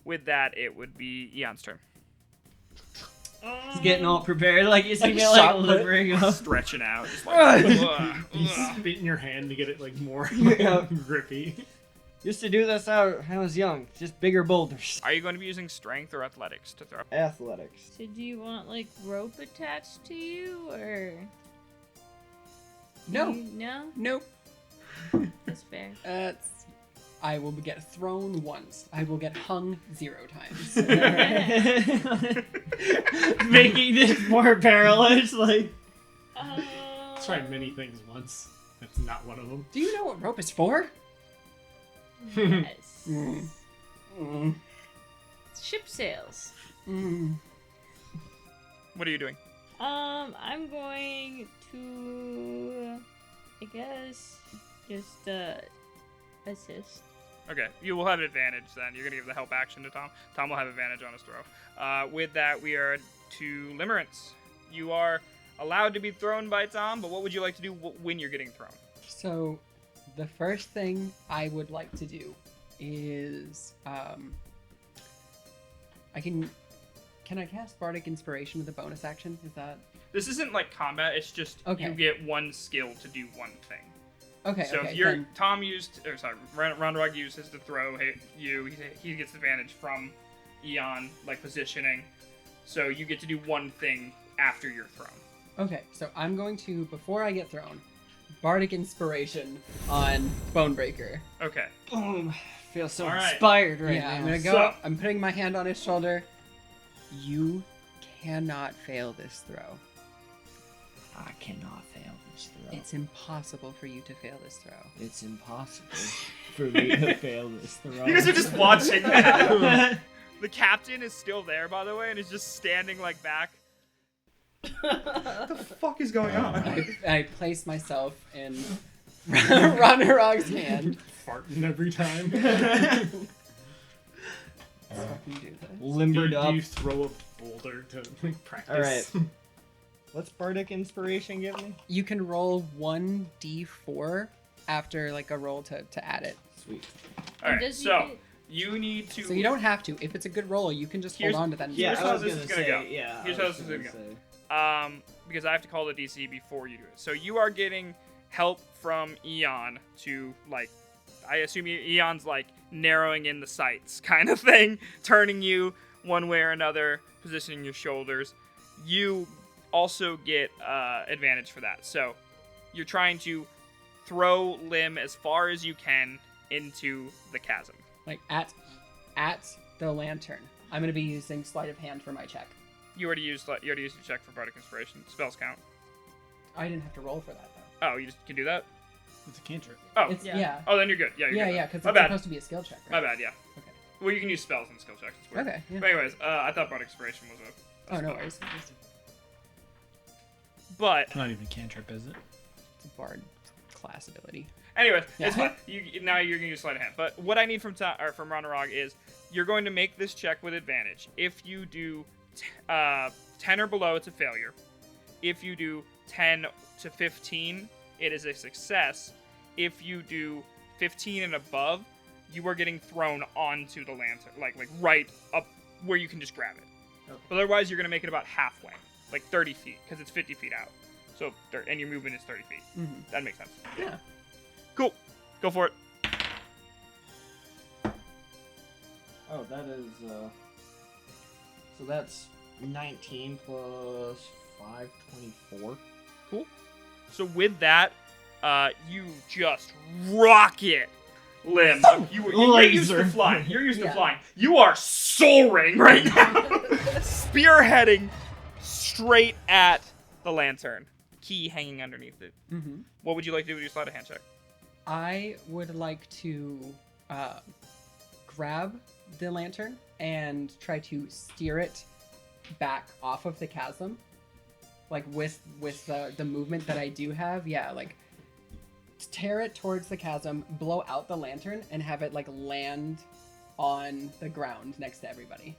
With that, it would be Eon's turn. He's getting all prepared, like you see Like me shot like put. liberating up. Stretching out. Just like, You spit in your hand to get it like more Yeah. grippy. Used to do this out when I was young. Just bigger boulders. Are you going to be using strength or athletics to throw? Athletics. So do you want like rope attached to you or No. No? Nope. That's fair. I will get thrown once. I will get hung 0 times. Making this more perilous, like. Tried many things once. That's not one of them. Do you know what rope is for? Yes. Mm. Ship sails. Mm. What are you doing? I'm going to, I guess, just assist. Okay, you will have advantage then. You're going to give the help action to Tom. Tom will have advantage on his throw. With that, we are to Limerence. You are allowed to be thrown by Tom, but what would you like to do when you're getting thrown? So, the first thing I would like to do is, can I cast Bardic Inspiration with a bonus action? Is that... This isn't like combat, it's just Okay. you get 1 skill to do 1 thing. Okay, So okay, if you're then... Ronrog used his to throw he gets advantage from Eon, like positioning. So you get to do 1 thing after you're thrown. Okay, so I'm going to, before I get thrown, Bardic Inspiration on Bonebreaker. Okay. Boom. Feel so All right. inspired right Yeah, now. I'm gonna go. So- I'm putting my hand on his shoulder. You cannot fail this throw. I cannot fail this throw. It's impossible for you to fail this throw. It's impossible for me to fail this throw. You guys are just watching that. The captain is still there, by the way, and is just standing like back. What the fuck is going on? I place myself in Ronarog's hand. Farting every time. Let's fucking do this. Limbered do up. you throw a boulder to like, practice? All right. What's bardic inspiration give me? You can roll 1d4 after like a roll to add it. Sweet. All right, Does he so get- you need to. So you don't have to. If it's a good roll, you can just hold Here's- on to that. Here's I how was this gonna is gonna say, go. Yeah. Here's I how was this is gonna say. Because I have to call the DC before you do it. So you are getting help from Eon to like, I assume Eon's like narrowing in the sights kind of thing, turning you one way or another, positioning your shoulders. You also get advantage for that. So you're trying to throw Lim as far as you can into the chasm. Like at the lantern. I'm gonna be using sleight of hand for my check. You already used your check for bardic inspiration. Spells count. I didn't have to roll for that though. Oh, you just can do that. It's a cantrip. Oh, It's, Yeah. yeah. oh, then you're good. Yeah, you're Yeah, good. yeah, because My it's bad. supposed to be a skill check, My right? bad. Yeah. Okay. Well, you can use spells and skill checks. It's weird. Okay, yeah. But anyways, I thought bardic inspiration was a. Oh, no spell. worries. But Not even cantrip, is it? It's a bard class ability. anyways, Yeah. it's fine. Now you're gonna use sleight of hand. But what I need from Ronarog is you're going to make this check with advantage. If you do 10 or below, it's a failure. If you do 10 to 15, it is a success. If you do 15 and above, you are getting thrown onto the lantern, like right up where you can just grab it. Okay. But otherwise, you're gonna make it about halfway, like 30 feet, because it's 50 feet out. So, and your movement is 30 feet. Mm-hmm. That makes sense. Yeah. Cool. Go for it. Oh, that is. So that's 19 plus 5, 24. So with that, you just rocket Lim. You're used to Laser. flying. You're used to Yeah. flying. You are soaring right now, spearheading straight at the lantern. Key hanging underneath it. Mm-hmm. What would you like to do with your sleight of hand check? I would like to grab the lantern and try to steer it back off of the chasm, like with the movement that I do have. Yeah, like tear it towards the chasm, blow out the lantern, and have it like land on the ground next to everybody.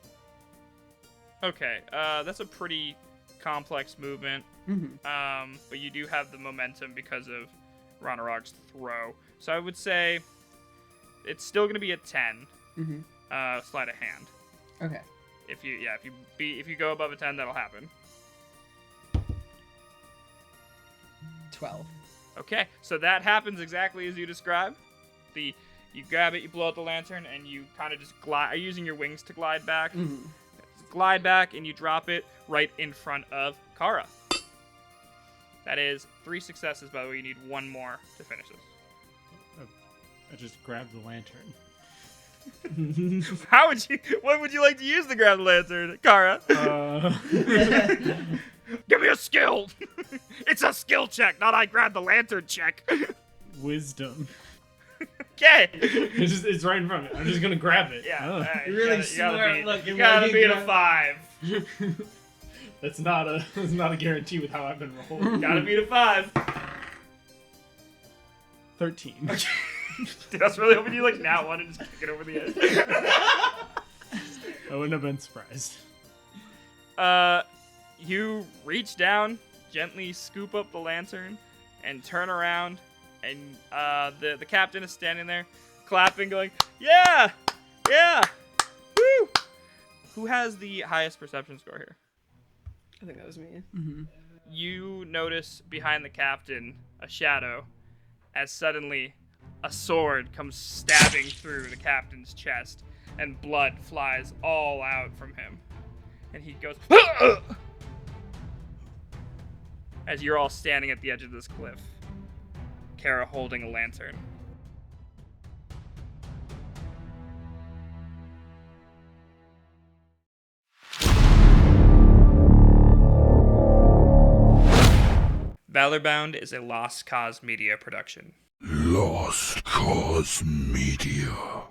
Okay, that's a pretty complex movement. Mm-hmm. But you do have the momentum because of Ronarog's throw. So I would say it's still going to be a 10 Mm-hmm. sleight of hand. Okay. If you go above a 10, that'll happen. 12. Okay, so that happens exactly as you described. You grab it, you blow out the lantern, and you kind of just glide. Are you using your wings to glide back? Mm-hmm. Glide back, and you drop it right in front of Kara. That is 3 successes, by the way. You need 1 more to finish this. I just grabbed the lantern. What would you like to use to grab the lantern, Kara? Give me a skill. It's a skill check, not I grab the lantern check. Wisdom. Okay. It's right in front of me. I'm just gonna grab it. Yeah. Oh. alright, You're really you smart gotta looking You gotta when be you at a 5. That's not a guarantee with how I've been rolling. Gotta be at a 5. 13. Dude, I was really hoping you like now one and just kick it over the edge. I wouldn't have been surprised. You reach down, gently scoop up the lantern, and turn around, and the captain is standing there, clapping, going, "Yeah, yeah, woo!" Who has the highest perception score here? I think that was me. Mm-hmm. You notice behind the captain a shadow, as suddenly a sword comes stabbing through the captain's chest, and blood flies all out from him. And he goes, as you're all standing at the edge of this cliff, Kara holding a lantern. ValorBound is a Lost Cause Media production. Lost Cause Media.